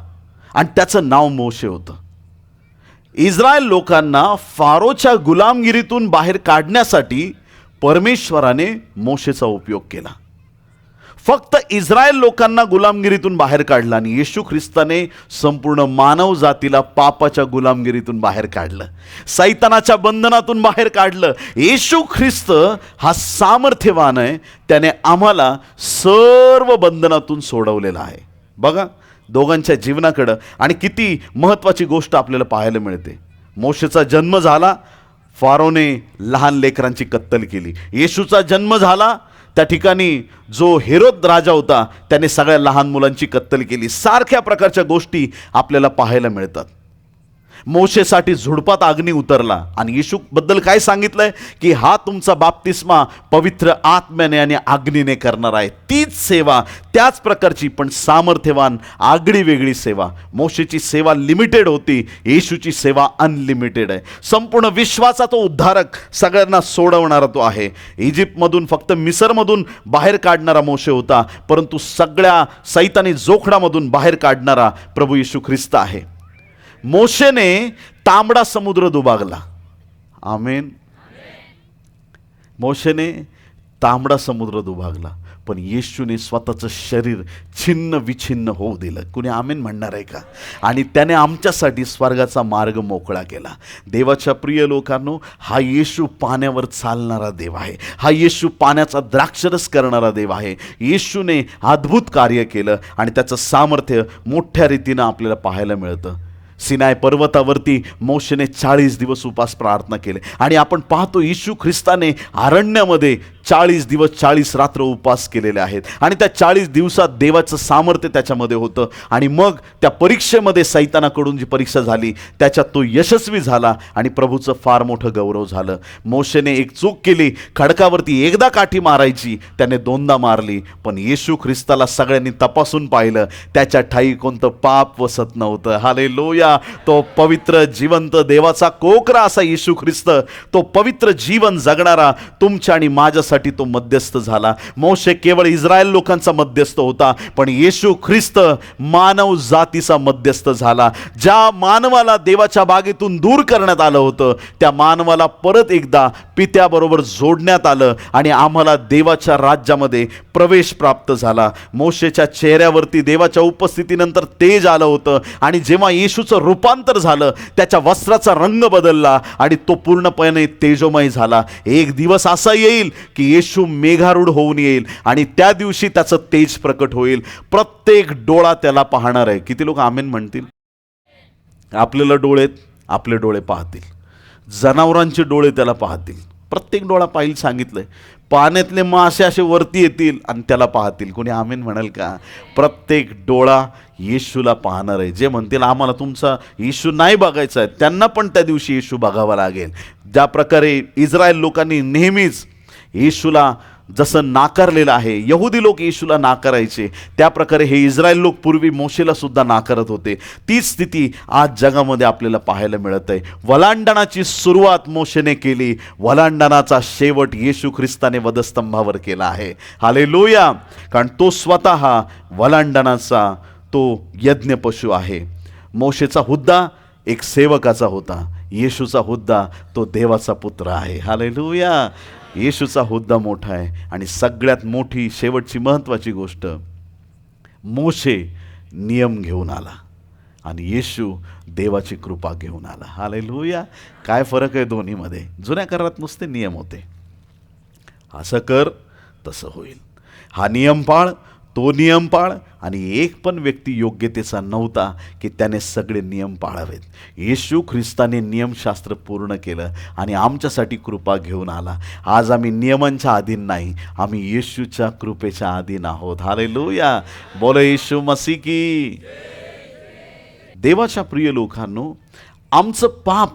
आणि त्याचं नाव मोशे होतं. इस्रायल लोकांना फारोच्या गुलामगिरीतून बाहेर काढण्यासाठी परमेश्वराने मोशेचा उपयोग केला. फक्त इस्रायल लोकांना गुलामगिरीतून बाहेर काढलं आणि येशू ख्रिस्ताने संपूर्ण मानव जातीला पापाच्या गुलामगिरीतून बाहेर काढलं, सैतानाच्या बंधनातून बाहेर काढलं. येशू ख्रिस्त हा सामर्थ्यवान आहे, त्याने आम्हाला सर्व बंधनातून सोडवलेला आहे. बघा दोघांच्या जीवनाकडं, आणि किती महत्त्वाची गोष्ट आपल्याला पाहायला मिळते. मोशेचा जन्म झाला, फारोने लहान लेकरांची कत्तल केली. येशूचा जन्म झाला, त्या ठिकाणी जो हेरोद राजा होता त्याने सगळ्या लहान मुलांची कत्तल केली. सारख्या प्रकारच्या गोष्टी आपल्याला पाहायला मिळतात. मोशेसाठी झुडपात अग्नी उतरला आणि येशू बद्दल काय सांगितलंय की हा तुमचा बाप्तिस्मा पवित्र आत्म्याने आणि अग्नीने करणार आहे. तीच सेवा, त्याच प्रकारची पण सामर्थ्यवान आगळी वेगळी सेवा. मोशेची सेवा लिमिटेड होती, येशूची सेवा अनलिमिटेड आहे. संपूर्ण विश्वाचा तो उद्धारक, सगळ्यांना सोडवणारा तो आहे. इजिप्तमधून फक्त मिसरमधून बाहेर काढणारा मोशे होता, परंतु सगळ्या सैतानी जोखडामधून बाहेर काढणारा प्रभू येशू ख्रिस्त आहे. मोशेने तांबडा समुद्र दुभागला. आमेन. मोशेने तांबडा समुद्र दुभागला, पण येशूने स्वतःचं शरीर छिन्न विछिन्न होऊ दिलं. कुणी आमेन म्हणणार आहे का? आणि त्याने आमच्यासाठी स्वर्गाचा मार्ग मोकळा केला. देवाच्या प्रिय लोकांनो, हा येशू पाण्यावर चालणारा देव आहे. हा येशू पाण्याचा द्राक्षरस करणारा देव आहे. येशूने अद्भुत कार्य केलं आणि त्याचं सामर्थ्य मोठ्या रीतीनं आपल्याला पाहायला मिळतं. सिनाय पर्वतावरती मोशेने 40 दिवस उपास प्रार्थना केले आणि आपण पाहतो येशू ख्रिस्ताने अरण्यामध्ये 40 दिवस 40 रात्र उपवास केलेले आहेत आणि त्या 40 दिवसात देवाचं सामर्थ्य त्याच्यामध्ये होतं. आणि मग त्या परीक्षेमध्ये सैतानाकडून जी परीक्षा झाली त्याच्यात तो यशस्वी झाला आणि प्रभूचं फार मोठं गौरव झालं. मोशेने एक चूक केली, खडकावरती एकदा काठी मारायची, त्याने 2दा मारली, पण येशू ख्रिस्ताला सगळ्यांनी तपासून पाहिलं, त्याच्या ठाई कोणतं पाप वसत नव्हतं. हालेलुया. तो पवित्र जिवंत देवाचा कोकरा असा येशू ख्रिस्त, तो पवित्र जीवन जगणारा तुमच्या आणि माझ्यासाठी तो मध्यस्थ झाला. मोशे केवळ इस्रायल लोकांचा मध्यस्थ होता, पण येशू ख्रिस्त मानव जातीचा मध्यस्थ झाला. ज्या मानवाला देवाच्या बागेतून दूर करण्यात आलं होतं, त्या मानवाला परत एकदा पित्याबरोबर जोडण्यात आलं आणि आम्हाला देवाच्या राज्यामध्ये प्रवेश प्राप्त झाला. मोशेच्या चेहऱ्यावरती देवाच्या उपस्थितीनंतर तेज आलं होतं आणि जेव्हा येशूचं रूपांतर झालं, त्याच्या वस्त्राचा रंग बदलला आणि तो पूर्णपणे तेजोमय झाला. एक दिवस असा येईल की येशू मेघारूढ होऊन येईल आणि त्या दिवशी त्याचं तेज प्रकट होईल. प्रत्येक डोळा त्याला पाहणार आहे. किती लोक आमेन म्हणतील? आपल्याला डोळे, आपले डोळे पाहतील, जनावरांचे डोळे त्याला पाहतील. प्रत्येक डोळा पाहिल सांगितलंय. पाण्यातले मासे असे वरती येतील आणि त्याला पाहतील. कोणी आमेन म्हणाल का? प्रत्येक डोळा येशूला पाहणार आहे. जे म्हणतील आम्हाला तुमचा येशू नाही बघायचा आहे, त्यांना पण त्या दिवशी येशू बघावा लागेल. ज्या प्रकारे इस्रायल लोकांनी नेहमीच येशूला जसं नाकारलेलं आहे, यहुदी लोक येशूला नाकारायचे, त्या प्रकारे हे इस्रायल लोक पूर्वी मोशेला सुद्धा नाकारत होते. तीच स्थिती आज जगामध्ये आपल्याला पाहायला मिळत आहे. वलांडणाची सुरुवात मोशेने केली, वलांडणाचा शेवट येशू ख्रिस्ताने वधस्तंभावर केला आहे. हालेलुया. कारण तो स्वतः वलांडणाचा तो यज्ञ पशु आहे. मोशेचा हुद्दा एक सेवकाचा होता, येशूचा हुद्दा तो देवाचा पुत्र आहे. हालेलुया. येशूचा हुद्दा मोठा आहे. आणि सगळ्यात मोठी शेवटची महत्त्वाची गोष्ट, मोशे नियम घेऊन आला आणि येशू देवाची कृपा घेऊन आला. हालेलुया. काय फरक आहे दोन्हीमध्ये? जुन्या करारात नुसते नियम होते, असं कर तसं होईल, हा नियम पाळ, तो नियम पाळ, आणि एक पण व्यक्ती योग्यतेचा नव्हता की त्याने सगळे नियम पाळावेत. येशू ख्रिस्ताने नियमशास्त्र पूर्ण केलं आणि आमच्यासाठी कृपा घेऊन आला. आज आम्ही नियमांच्या अधीन नाही, आम्ही येशूच्या कृपेच्या अधीन आहोत. हालेलुया. बोलो येशू मसीह की. देवाच्या प्रिय लोकांनो, आमचं पाप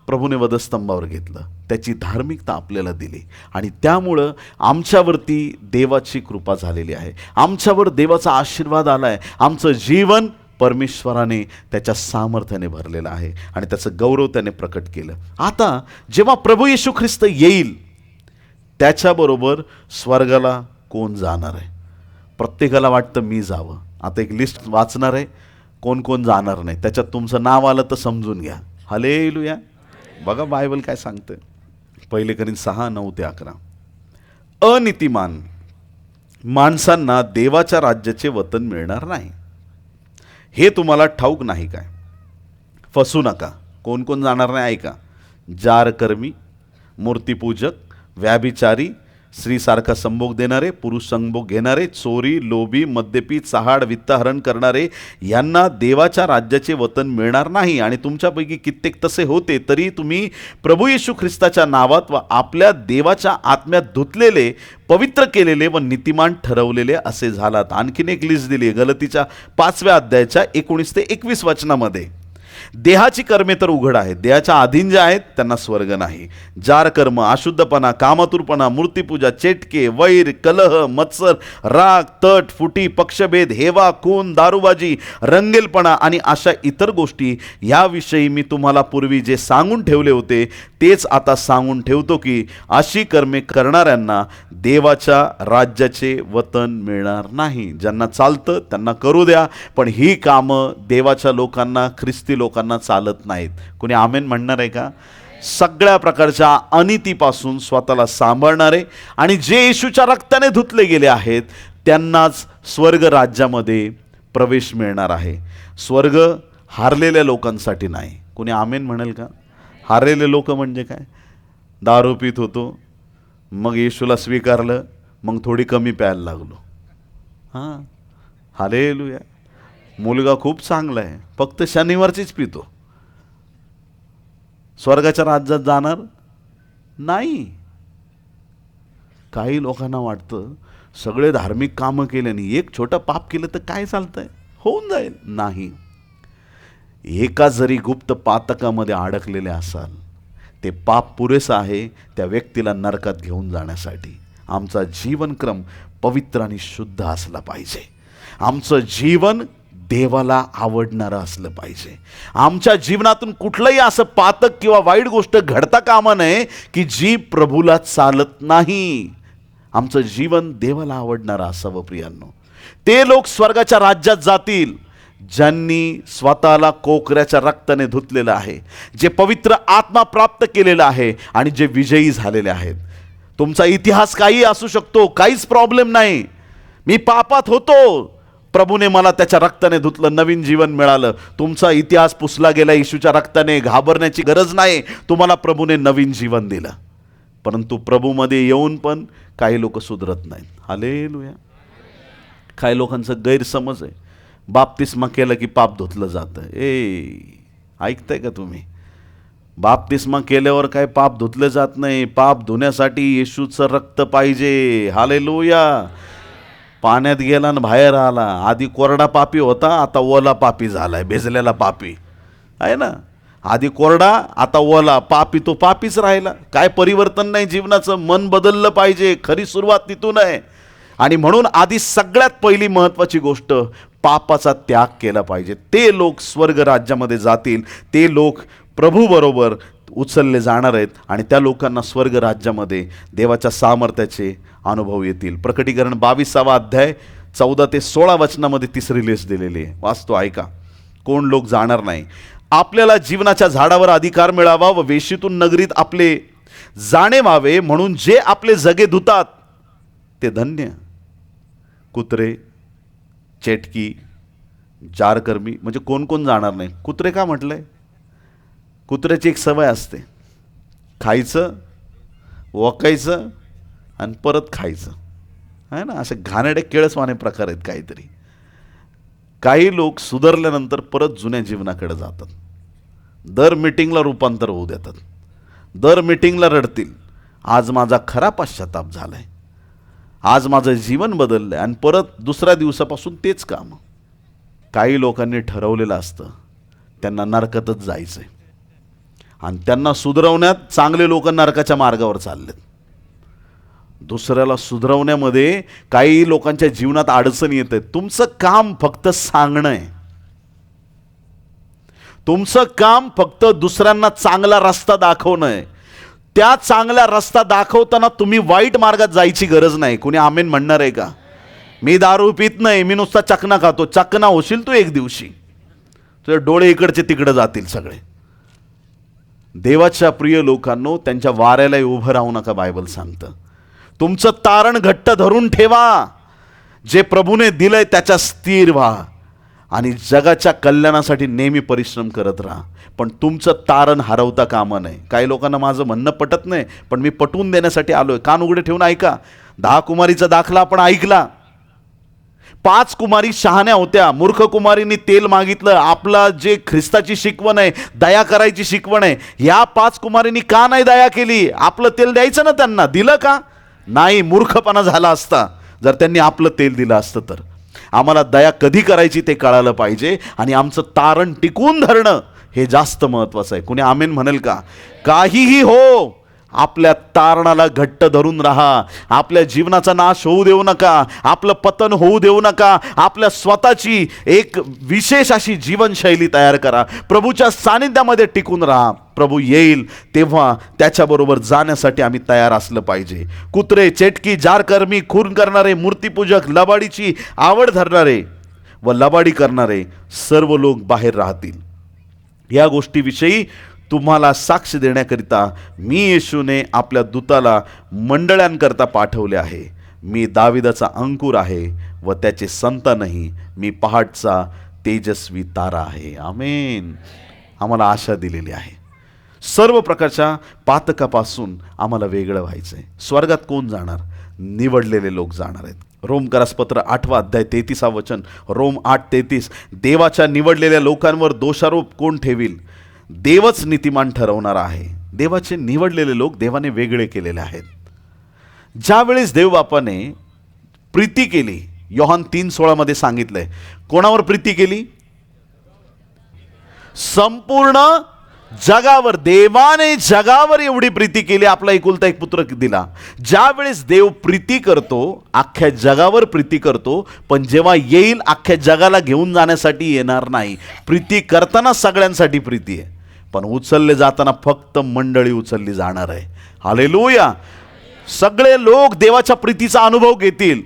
प्रभूने वधस्तंभावर घेतलं, त्याची धार्मिकता आपल्याला दिली आणि त्यामुळं आमच्यावरती देवाची कृपा झालेली आहे, आमच्यावर देवाचा आशीर्वाद आला आहे. आमचं जीवन परमेश्वराने त्याच्या सामर्थ्याने भरलेलं आहे आणि त्याचं गौरव त्याने प्रकट केलं. आता जेव्हा प्रभू येशू ख्रिस्त येईल, त्याच्याबरोबर स्वर्गाला कोण जाणार आहे? प्रत्येकाला वाटतं मी जावं. आता एक लिस्ट वाचणार आहे, कोण कोण जाणार नाही. त्याच्यात तुमचं नाव आलं तर समजून घ्या. हालेलुया. बघा बायबल काय सांगते. 1 कोरिंथ 6:9-11. अनीतिमान माणसांना देवाच्या राज्याचे वतन मिळणार नाही, हे तुम्हाला ठाऊक नाही काय? फसू नका. कोण कोण जाणार नाही ऐका. जारकर्मी, मूर्तीपूजक, व्याभिचारी, स्त्रीसारखा संभोग देणारे, पुरुष संभोग घेणारे, चोरी, लोभी, मद्यपी, चहाड, वित्तहरण करणारे, यांना देवाच्या राज्याचे वतन मिळणार नाही. आणि तुमच्यापैकी कित्येक तसे होते, तरी तुम्ही प्रभू येशू ख्रिस्ताच्या नावात व आपल्या देवाच्या आत्म्यात धुतलेले, पवित्र केलेले व नीतिमान ठरवलेले असे झालात. आणखीन एक लिस्ट दिली गलतीच्या 5व्या अध्यायाच्या 19 ते 21 वचनामध्ये. देहाची कर्मे तर उघड आहेत, देहाच्या अधीन जे आहेत त्यांना स्वर्ग नाही. जार कर्म, अशुद्धपणा, कामातुरपणा, मूर्तीपूजा, चेटके, वैर, कलह, मत्सर, राग, तट, फुटी, पक्षभेद, हेवा, खून, दारूबाजी, रंगेलपणा आणि अशा इतर गोष्टी, याविषयी मी तुम्हाला पूर्वी जे सांगून ठेवले होते तेच आता सांगून ठेवतो की अशी कर्मे करणाऱ्यांना देवाच्या राज्याचे वतन मिळणार नाही. ज्यांना चालतं त्यांना करू द्या, पण ही कामं देवाच्या लोकांना, ख्रिस्ती लोकांना चालत नाहीत. कोणी आमेन म्हणणार आहे का? सगळ्या प्रकारच्या अनितीपासून स्वतःला सांभाळणारे आणि जे येशूच्या रक्ताने धुतले गेले आहेत त्यांनाच स्वर्ग राज्यामध्ये प्रवेश मिळणार आहे. स्वर्ग हारलेल्या लोकांसाठी नाही. कोणी आमेन म्हणेल का? हारलेले लोक म्हणजे काय? दारू पीत होतो, मग येशूला स्वीकारलं, मग थोडी कमी प्यायला लागलो. हां, हालेलुया. मुलगा खूप चांगला आहे, फक्त शनिवारचीच पितो. स्वर्गाच्या राज्यात जाणार नाही. काही लोकांना वाटतं सगळे धार्मिक कामं केल्याने एक छोटं पाप केलं तर काय चालतंय, होऊन जाईल. नाही. एका जरी गुप्त पातकामध्ये अडकलेले असाल, ते पाप पुरेसं आहे त्या व्यक्तीला नरकात घेऊन जाण्यासाठी. आमचा जीवनक्रम पवित्र आणि शुद्ध असला पाहिजे. आमचं जीवन देवाला आवडणारं असलं पाहिजे. आमच्या जीवनातून कुठलंही असं पातक किंवा वाईट गोष्ट घडता कामा नये की जी प्रभूला चालत नाही. आमचं जीवन देवाला आवडणारं असावं. प्रियांनो, ते लोक स्वर्गाच्या राज्यात जातील ज्यांनी स्वतःला कोकऱ्याच्या रक्ताने धुतलेलं आहे, जे पवित्र आत्मा प्राप्त केलेला आहे आणि जे विजयी झालेले आहेत. तुमचा इतिहास काही असू शकतो, काहीच प्रॉब्लेम नाही. मी पापात होतो, प्रभूने मला त्याच्या रक्ताने धुतलं, नवीन जीवन मिळालं. तुमचा इतिहास पुसला गेला येशूच्या रक्ताने. घाबरण्याची गरज नाही, तुम्हाला प्रभूने नवीन जीवन दिलं. परंतु प्रभूमध्ये येऊन पण काही लोक सुधरत नाहीत. हालेलुया. काही लोकांचं गैरसमज आहे, बाप्तिस्मा केलं की पाप धुतलं जातं. ऐकताय का तुम्ही? बाप्तिस्मा केल्यावर काय पाप धुतले जात नाही. पाप धुण्यासाठी येशूचं रक्त पाहिजे. हालेलुया. पाण्यात गेला आणि बाहेर आला. आधी कोरडा पापी होता, आता ओला पापी झालाय, भिजलेला पापी आहे ना. आधी कोरडा, आता ओला. पापी तो पापीच राहिला. काय परिवर्तन नाही जीवनाचं. मन बदललं पाहिजे. खरी सुरुवात तिथून आहे. आणि म्हणून आधी सगळ्यात पहिली महत्त्वाची गोष्ट, पापाचा त्याग केला पाहिजे. ते लोक स्वर्ग राज्यामध्ये जातील. ते लोक प्रभूबरोबर उचलले जाणार आहेत आणि त्या लोकांना स्वर्ग राज्यामध्ये देवाच्या सामर्थ्याचे अनुभव येतील. प्रकटीकरण 22 अध्याय 14 ते 16 वचनामध्ये तिसरी लिस्ट दिलेली आहे. वाचतो, ऐका. कोण लोक जाणार नाही? आपल्याला जीवनाच्या झाडावर अधिकार मिळावा व वेशीतून नगरीत आपले जाणे व्हावे म्हणून जे आपले जगे धुतात ते धन्य. कुत्रे, चेटकी, जारकर्मी, म्हणजे कोण कोण जाणार नाही? कुत्रे का म्हटलंय? कुत्र्याची एक सवय असते, खायचं, वकायचं आणि परत खायचं, आहे ना. असे घाणेरडे केळसवाने प्रकार आहेत काहीतरी. काही लोक सुधारल्यानंतर परत जुन्या जीवनाकडे जातात. दर मीटिंगला रूपांतर होऊ देतात. दर मीटिंगला रडतील, आज माझा खरा पश्चाताप झालाय, आज माझं जीवन बदललंय, आणि परत दुसऱ्या दिवसापासून तेच काम. काही लोकांनी ठरवलेलं असतं त्यांना नरकातच जायचंय आणि त्यांना सुधरवण्यात चांगले लोक नरकाच्या मार्गावर चाललेत. दुसऱ्याला सुधरवण्यामध्ये काही लोकांच्या जीवनात अडचणी येत आहेत. तुमचं काम फक्त सांगणं आहे. तुमचं काम फक्त दुसऱ्यांना चांगला रस्ता दाखवणं आहे. त्या चांगला रस्ता दाखवताना तुम्ही वाईट मार्गात जायची गरज नाही. कोणी आमेन म्हणणार आहे का? मी दारू पित नाही, मी नुसता चकना खातो. चकना होशील तू एक दिवशी. तुझे डोळे इकडचे तिकडे जातील सगळे. देवाच्या प्रिय लोकांनो, त्यांच्या वाऱ्याला उभं राहू नका. बायबल सांगतं तुमचं तारण घट्ट धरून ठेवा. जे प्रभूने दिलंय त्याच्या स्थिर व्हा आणि जगाच्या कल्याणासाठी नेहमी परिश्रम करत राहा. पण तुमचं तारण हरवता कामा नये. काही लोकांना माझं म्हणणं पटत नाही, पण मी पटवून देण्यासाठी आलोय. कान उघडे ठेवून ऐका. 10 कुमारीचा दाखला आपण ऐकला. 5 कुमारी शहाण्या होत्या. मूर्ख कुमारींनी तेल मागितलं. आपला जे ख्रिस्ताची शिकवण आहे, दया करायची शिकवण आहे, ह्या 5 कुमारींनी का नाही दया केली? आपलं तेल द्यायचं ना त्यांना. दिलं का? नाही. मूर्खपणा झाला असता जर त्यांनी आपलं तेल दिलं असतं तर. आम्हाला दया कधी करायची ते कळालं पाहिजे आणि आमचं तारण टिकवून धरणं हे जास्त महत्वाचं आहे. कुणी आमेन म्हणेल का? काहीही हो, आपल्या तारणाला घट्ट धरून राहा. आपल्या जीवनाचा नाश होऊ देऊ नका, आपलं पतन होऊ देऊ नका. आपल्या स्वतःची एक विशेष अशी जीवनशैली तयार करा. प्रभूच्या सानिध्यामध्ये टिकून राहा. प्रभू येईल तेव्हा त्याच्याबरोबर जाण्यासाठी आम्ही तयार असलं पाहिजे. कुत्रे, चेटकी, जारकर्मी, खून करणारे, मूर्तीपूजक, लबाडीची आवड धरणारे व लबाडी करणारे सर्व लोक बाहेर राहतील. या गोष्टीविषयी तुम्हाला साक्ष देण्याकरिता मी येशूने आपल्या दूताला मंडळांकरता पाठवले आहे. मी दाविदाचा अंकुर आहे व त्याचे संतानही. मी पहाटचा तेजस्वी तारा आहे. आमेन. आम्हाला आशा दिलेली आहे. सर्व प्रकारच्या पातकापासून आम्हाला वेगळं व्हायचं आहे. स्वर्गात कोण जाणार? निवडलेले लोक जाणार आहेत. रोमकरासपत्र 8 अध्याय 33 वचन, रोम 8:33. देवाच्या निवडलेल्या लोकांवर दोषारोप कोण ठेवील? देवच नीतिमान ठरवणार आहे. देवाचे निवडलेले लोक देवाने वेगळे केलेले आहेत. ज्यावेळेस देवबापाने प्रीती केली, योहान 3:16 मध्ये सांगितलंय, कोणावर प्रीती केली? संपूर्ण जगावर. देवाने जगावर एवढी प्रीती केली, आपला एकुलता एक पुत्र दिला. ज्यावेळेस देव प्रीती करतो, अख्ख्या जगावर प्रीती करतो, पण जेव्हा येईल अख्ख्या जगाला घेऊन जाण्यासाठी येणार नाही. प्रीती करताना सगळ्यांसाठी प्रीती आहे, पण उचलले जाताना फक्त मंडळी उचलली जाणार आहे. हालेलुया. सगळे लोक देवाच्या प्रीतीचा अनुभव घेतील,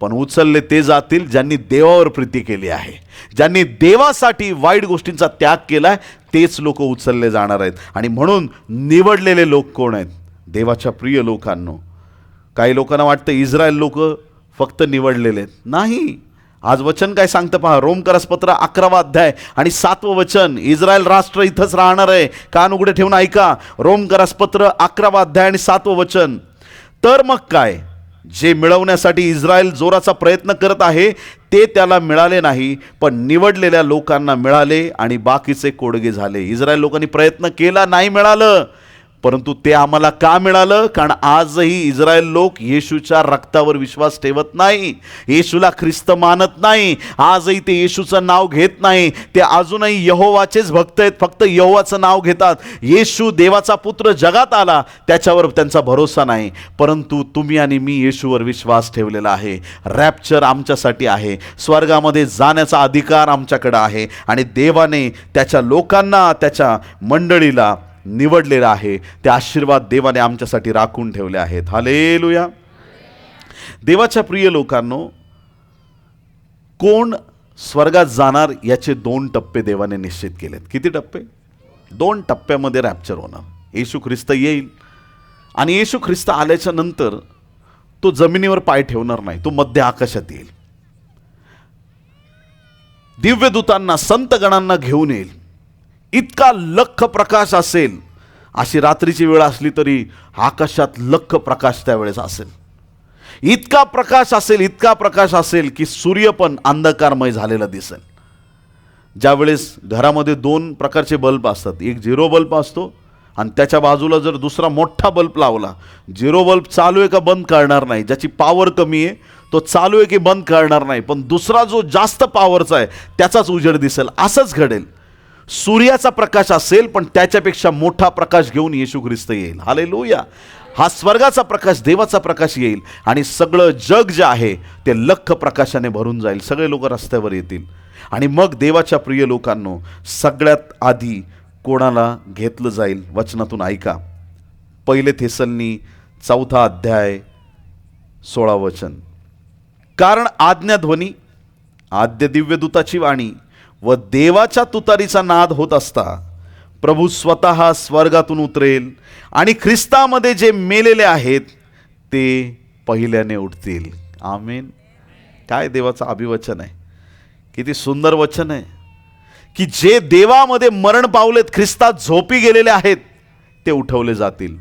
पण उचलले ते जातील ज्यांनी देवावर प्रीती केली आहे. ज्यांनी देवासाठी वाईट गोष्टींचा त्याग केलाय, तेच लोक उचलले जाणार आहेत. आणि म्हणून निवडलेले लोक कोण आहेत? देवाच्या प्रिय लोकांनो. काही लोकांना वाटतं इस्रायल लोक फक्त निवडलेले आहेत. नाही. आज वचन काय सांगतं पहा. रोमकरासपत्र 11 अध्याय आणि 7 वचन. इस्रायल राष्ट्र इथंच राहणार आहे. कान उघडे ठेवून ऐका. रोमकरासपत्र 11 अध्याय आणि 7 वचन. तर मग काय? जे मिळवण्यासाठी इस्रायल जोराचा प्रयत्न करत आहे ते त्याला मिळाले नाही, पण निवडलेल्या लोकांना मिळाले आणि बाकीचे कोडगे झाले. इस्रायल लोकांनी प्रयत्न केला, नाही मिळालं, परंतु ते आम्हाला का मिळालं? कारण आजही इस्रायल लोक येशूच्या रक्तावर विश्वास ठेवत नाही, येशूला ख्रिस्त मानत नाही. आजही ते येशूचं नाव घेत नाही. ते अजूनही यहोवाचेच भक्त आहेत, फक्त यहोवाचं नाव घेतात. येशू देवाचा पुत्र जगात आला, त्याच्यावर त्यांचा भरोसा नाही. परंतु तुम्ही आणि मी येशूवर विश्वास ठेवलेला आहे. रॅप्चर आमच्यासाठी आहे. स्वर्गामध्ये जाण्याचा अधिकार आमच्याकडे आहे. आणि देवाने त्याच्या लोकांना, त्याच्या मंडळीला निवडलेला आहे. ते आशीर्वाद देवाने आमच्यासाठी राखून ठेवले आहेत. हालेलुया. देवाच्या प्रिय लोकांनो, कोण स्वर्गात जाणार याचे 2 टप्पे देवाने निश्चित केलेत. किती टप्पे? 2 टप्प्यामध्ये रॅप्चर होणार. येशू ख्रिस्त येईल आणि येशू ख्रिस्त आल्याच्या नंतर तो जमिनीवर पाय ठेवणार नाही, तो मध्य आकाशात येईल. दिव्य दूतांना, संत गणांना घेऊन येईल. इतका लख प्रकाश असेल, अशी रात्रीची वेळ असली तरी आकाशात लख प्रकाश त्यावेळेस असेल. इतका प्रकाश असेल, इतका प्रकाश असेल की सूर्य पण अंधकारमय झालेला दिसेल. ज्यावेळेस घरामध्ये 2 प्रकारचे बल्ब असतात, एक 0 बल्ब असतो आणि त्याच्या बाजूला जर दुसरा मोठा बल्ब लावला, 0 बल्ब चालू आहे का बंद करणार नाही. ज्याची पॉवर कमी आहे तो चालू आहे की बंद करणार नाही, पण दुसरा जो जास्त पॉवरचा आहे त्याचाच उजेड दिसेल. असंच घडेल. सूर्याचा प्रकाश असेल, पण त्याच्यापेक्षा मोठा प्रकाश घेऊन येशू ख्रिस्त येईल. हालेलुया. हा स्वर्गाचा प्रकाश, देवाचा प्रकाश येईल आणि सगळं जग जे आहे ते लख प्रकाशाने भरून जाईल. सगळे लोक रस्त्यावर येतील. आणि मग देवाच्या प्रिय लोकांनो, सगळ्यात आधी कोणाला घेतलं जाईल? वचनातून ऐका. 1 थेसलनी 4 अध्याय 16 वचन. कारण आज्ञाध्वनी, आद्य दिव्यदूताची वाणी व देवाच्या तुतारीचा नाद होत असता प्रभू स्वतः स्वर्गातून उतरेल आणि ख्रिस्तामध्ये जे मेलेले आहेत ते पहिल्याने उठतील. आमेन. काय देवाचं अभिवचन आहे. किती सुंदर वचन आहे की जे देवामध्ये मरण पावलेत, ख्रिस्तात झोपी गेलेले आहेत, ते उठवले जातील.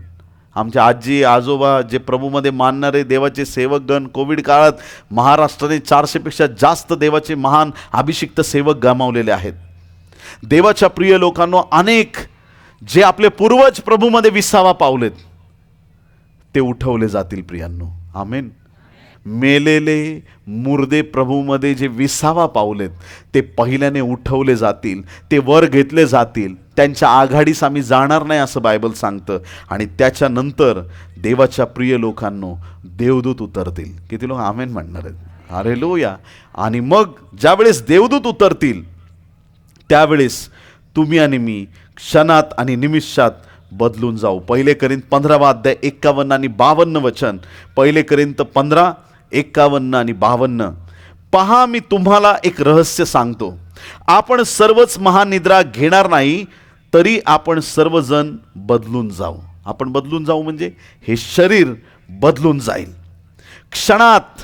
आमच्या आजी आजोबा, जे प्रभूमध्ये मानणारे देवाचे सेवकगण, कोविड काळात महाराष्ट्राने 400 पेक्षा जास्त देवाचे महान अभिषिक्त सेवक गमावलेले आहेत. देवाच्या प्रिय लोकांनो, अनेक जे आपले पूर्वज प्रभूमध्ये विसावा पावलेत ते उठवले जातील प्रियांनो. आमेन. मेलेले मुर्दे प्रभूमध्ये जे विसावा पावलेत ते पहिल्याने उठवले जातील, ते वर घेतले जातील. त्यांच्या आघाडीस आम्ही जाणार नाही असं बायबल सांगतं. आणि त्याच्यानंतर देवाच्या प्रिय लोकांनो देवदूत उतरतील. किती लोक आमेन म्हणणार आहेत? हालेलुया. आणि मग ज्यावेळेस देवदूत उतरतील त्यावेळेस तुम्ही आणि मी क्षणात आणि निमिषात बदलून जाऊ. 1 कोरिंथ 15 अध्याय 51 आणि 52 वचन. 1 कोरिंथ 15, 51 आणि 52. पहा, मी तुम्हाला एक रहस्य सांगतो. आपण सर्वच महानिद्रा घेणार नाही, तरी आपण सर्वजण बदलून जाऊ. आपण बदलून जाऊ म्हणजे हे शरीर बदलून जाईल. क्षणात,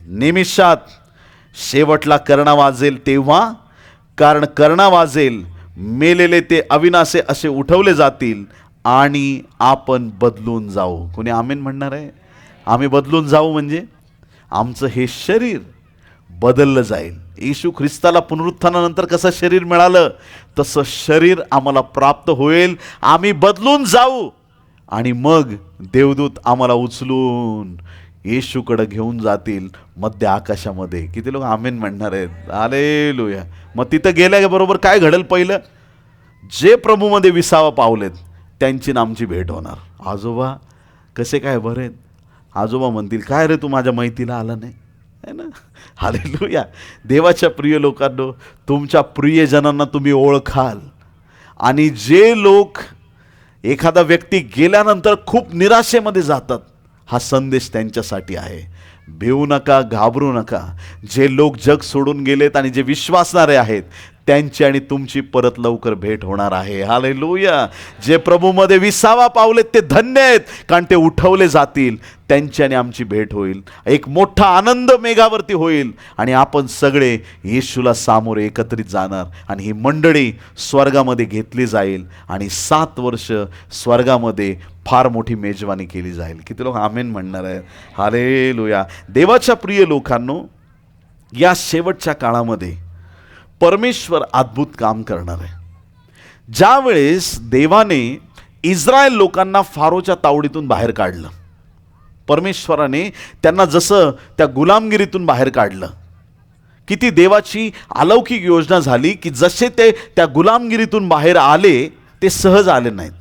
निमिषात, शेवटला करणा वाजेल तेव्हा. कारण करणा वाजेल, मेलेले ते अविनाशे असे उठवले जातील आणि आपण बदलून जाऊ. कोणी आमेन म्हणणार आहे? आम्ही बदलून जाऊ म्हणजे आमचं हे शरीर बदललं जाईल. येशू ख्रिस्ताला पुनरुत्थानानंतर कसं शरीर मिळालं तसं शरीर आम्हाला प्राप्त होईल. आम्ही बदलून जाऊ आणि मग देवदूत आम्हाला उचलून येशूकडे घेऊन जातील मध्य आकाशामध्ये. किती लोक आमेन म्हणणार आहेत? हालेलुया. मग तिथं गेल्याबरोबर काय घडेल? पहिलं, जे प्रभूमध्ये विसावा पावलेत त्यांची नामची भेट होणार. आजोबा कसे काय बरे? आजोबा म्हणतील, काय रे तू माझ्या मैतीला आला नाही, है ना? हालेलुया. देवाच्या प्रिय लोकांनो, तुमच्या प्रियजनांना तुम्ही ओळखाल. आणि जे लोक, एखादा व्यक्ती गेल्यानंतर खूप निराशेमध्ये जातात, हा संदेश त्यांच्यासाठी आहे. भिवू नका, घाबरू नका. जे लोक जग सोडून गेलेत आणि जे विश्वासणारे आहेत त्यांची आणि तुमची परत लवकर भेट होणार आहे. हालेलुया. जे प्रभूमध्ये विसावा पावलेत ते धन्य आहेत, कारण ते उठवले जातील. त्यांची आणि आमची भेट होईल. एक मोठा आनंद मेघावरती होईल आणि आपण सगळे येशूला सामोरे एकत्रित जाणार. आणि ही मंडळी स्वर्गामध्ये घेतली जाईल आणि 7 वर्ष स्वर्गामध्ये फार मोठी मेजवानी केली जाईल. किती लोक आमेन म्हणणार आहे? हालेलुया. देवाच्या प्रिय लोकांनो, या शेवटच्या काळामध्ये परमेश्वर अद्भुत काम करणार आहे. ज्यावेळेस देवाने इस्रायल लोकांना फारोच्या तावडीतून बाहेर काढलं, परमेश्वराने त्यांना जसं त्या गुलामगिरीतून बाहेर काढलं, किती देवाची अलौकिक योजना झाली की जसे ते त्या गुलामगिरीतून बाहेर आले ते सहज आले नाहीत.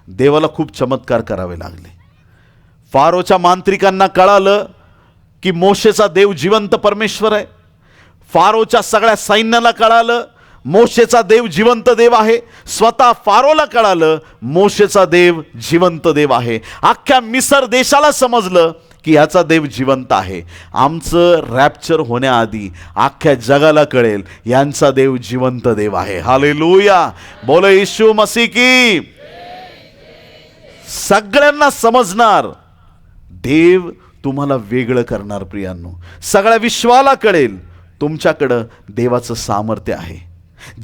देवाला खूप चमत्कार करावे लागले. फारोच्या मांत्रिकांना कळालं की मोशेचा देव जिवंत परमेश्वर आहे. फारोच्या सगळ्या सैन्याला कळालं मोशेचा देव जिवंत देव आहे. स्वतः फारोला कळालं मोशेचा देव जिवंत देव आहे. अख्ख्या मिसर देशाला समजलं की ह्याचा देव जिवंत आहे. आमचं रॅप्चर होण्याआधी अख्ख्या जगाला कळेल यांचा देव जिवंत देव आहे. हालेलुया. बोलो येशू मसीह की. सगळ्यांना समजणार, देव तुम्हाला वेगळं करणार. प्रियांनो, सगळ्या विश्वाला कळेल तुमच्याकडं देवाचं सामर्थ्य आहे.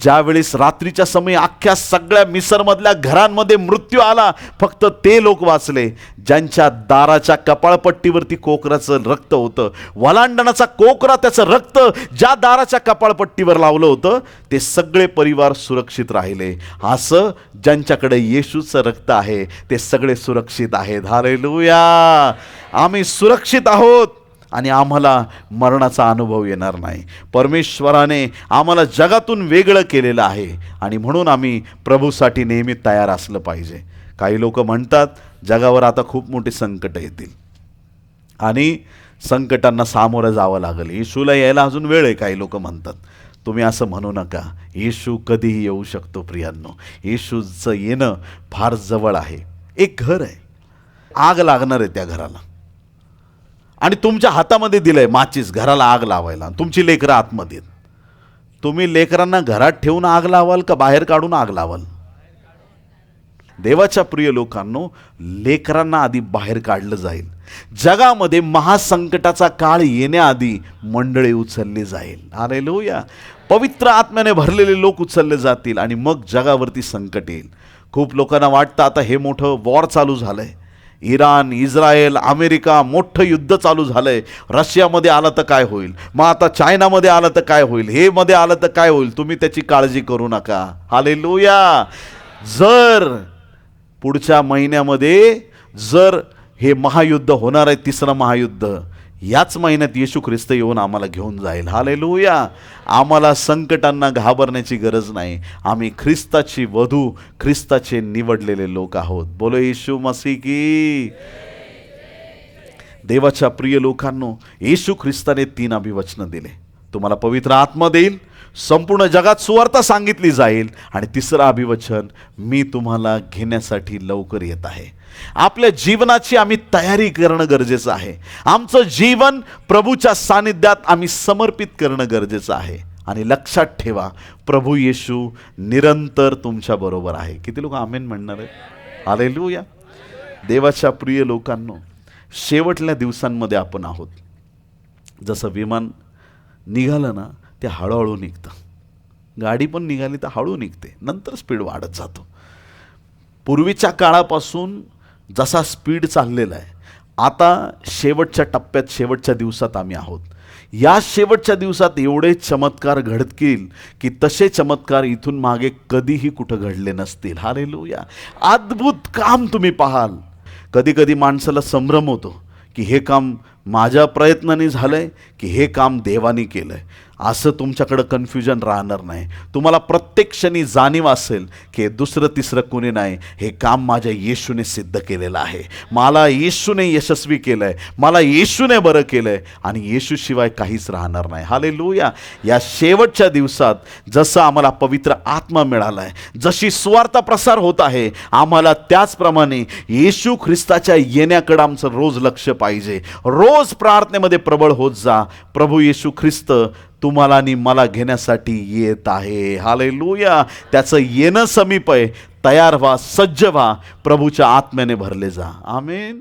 ज्यावेळेस रात्रीच्या समयी अख्ख्या सगळ्या मिसरमधल्या घरांमध्ये मृत्यू आला, फक्त ते लोक वाचले ज्यांच्या दाराच्या कपाळपट्टीवरती कोकराचं रक्त होतं. वलांडणाचा कोकरा, त्याचं रक्त ज्या दाराच्या कपाळपट्टीवर लावलं होतं ते सगळे परिवार सुरक्षित राहिले. असं ज्यांच्याकडे येशूचं रक्त आहे ते सगळे सुरक्षित आहेत. हालेलुया. आम्ही सुरक्षित आहोत आणि आम्हाला मरणाचा अनुभव येणार नाही. परमेश्वराने आम्हाला जगातून वेगळं केलेलं आहे आणि म्हणून आम्ही प्रभूसाठी नेहमी तयार असलं पाहिजे. काही लोक म्हणतात जगावर आता खूप मोठी संकट येतील आणि संकटांना सामोरं जावं लागेल, येशूला यायला अजून वेळ आहे. काही लोक म्हणतात. तुम्ही असं म्हणू नका. येशू कधीही येऊ शकतो. प्रियांनो, येशूचं येणं फार जवळ आहे. एक घर आहे, आग लागणार आहे त्या घराला, आणि तुमच्या हातामध्ये दिलंय माचीस घराला आग लावायला. तुमची लेकरं आतमध्ये, तुम्ही लेकरांना घरात ठेवून आग लावाल का बाहेर काढून आग लावाल? देवाच्या प्रिय लोकांनो, लेकरांना आधी बाहेर काढलं जाईल. जगामध्ये महासंकटाचा काळ येण्याआधी मंडळी उचलली जाईल. हालेलुया. पवित्र आत्म्याने भरलेले लोक उचलले जातील आणि मग जगावरती संकट येईल. खूप लोकांना वाटतं आता हे मोठं वॉर चालू झालंय, इराण, इस्रायल, अमेरिका, मोठं युद्ध चालू झालंय. रशियामध्ये आलं तर काय होईल, मग आता चायनामध्ये आलं तर काय होईल, हे मध्ये आलं तर काय होईल. तुम्ही त्याची काळजी करू नका. हालेलुया. जर पुढच्या महिन्यामध्ये जर हे महायुद्ध होणार आहे, तिसरं महायुद्ध, याच महिन्यात येशू ख्रिस्त येऊन आम्हाला घेऊन जाईल. हालेलुया. आम्हाला संकटांना घाबरण्याची गरज नाही. आम्ही ख्रिस्ताची वधू, ख्रिस्ताचे निवडलेले लोक आहोत. बोलो येशू मसीह की. देवाच्या प्रिय लोकांनो, येशू ख्रिस्ताने 3 अभिवचनं दिले. तुम्हाला पवित्र आत्मा देईल, संपूर्ण जगात सुवार्ता सांगितली जाईल, आणि 3रं अभिवचन, मी तुम्हाला घेण्यासाठी लवकर येत आहे. आपल्या जीवनाची आम्ही तयारी करणं गरजेचं आहे. आमचं जीवन प्रभूच्या सानिध्यात आम्ही समर्पित करणं गरजेचं आहे. आणि लक्षात ठेवा, प्रभू येशू निरंतर तुमच्या बरोबर आहे. किती लोक आमेन म्हणणार आहे? हालेलुया. देवाच्या प्रिय लोकांनो, शेवटल्या दिवसांमध्ये आपण आहोत. जसं विमान निघालं ना, ते हळूहळू निघतं. गाडी पण निघाली तर हळू निघते, नंतर स्पीड वाढत जातो. पूर्वीच्या काळापासून जसा स्पीड चाललेला आहे, आता शेवटच्या टप्प्यात, शेवटच्या दिवसात आम्ही आहोत. या शेवटच्या दिवसात एवढे चमत्कार घडतील की तसे चमत्कार इथून मागे कधीही कुठं घडले नसतील. हालेलुया. अद्भुत काम तुम्ही पाहाल. कधी कधी माणसाला संभ्रम होतो की हे काम माझ्या प्रयत्नाने झालंय की हे काम देवाने केलंय. असं तुमच्याकडं कन्फ्युजन राहणार नाही. तुम्हाला प्रत्येक क्षणी जाणीव असेल की दुसरं तिसरं कोणी नाही, हे काम माझ्या येशूने सिद्ध केलेलं आहे. मला येशूने यशस्वी केलं आहे, मला येशूने बरं केलं आहे, आणि येशूशिवाय काहीच राहणार नाही. हालेलुया. या शेवटच्या दिवसात जसं आम्हाला पवित्र आत्मा मिळाला आहे, जशी सुवार्ता प्रसार होत आहे, आम्हाला त्याचप्रमाणे येशू ख्रिस्ताच्या येण्याकडं आमचं रोज लक्ष पाहिजे. रोज प्रार्थनेमध्ये प्रबळ होत जा. प्रभू येशू ख्रिस्त तुम्हाला आणि मला घेण्यासाठी येत आहे. हालेलुया. त्याचं येणं समीप आहे. तयार व्हा, सज्ज व्हा, प्रभूच्या आत्म्याने भरले जा. आमेन.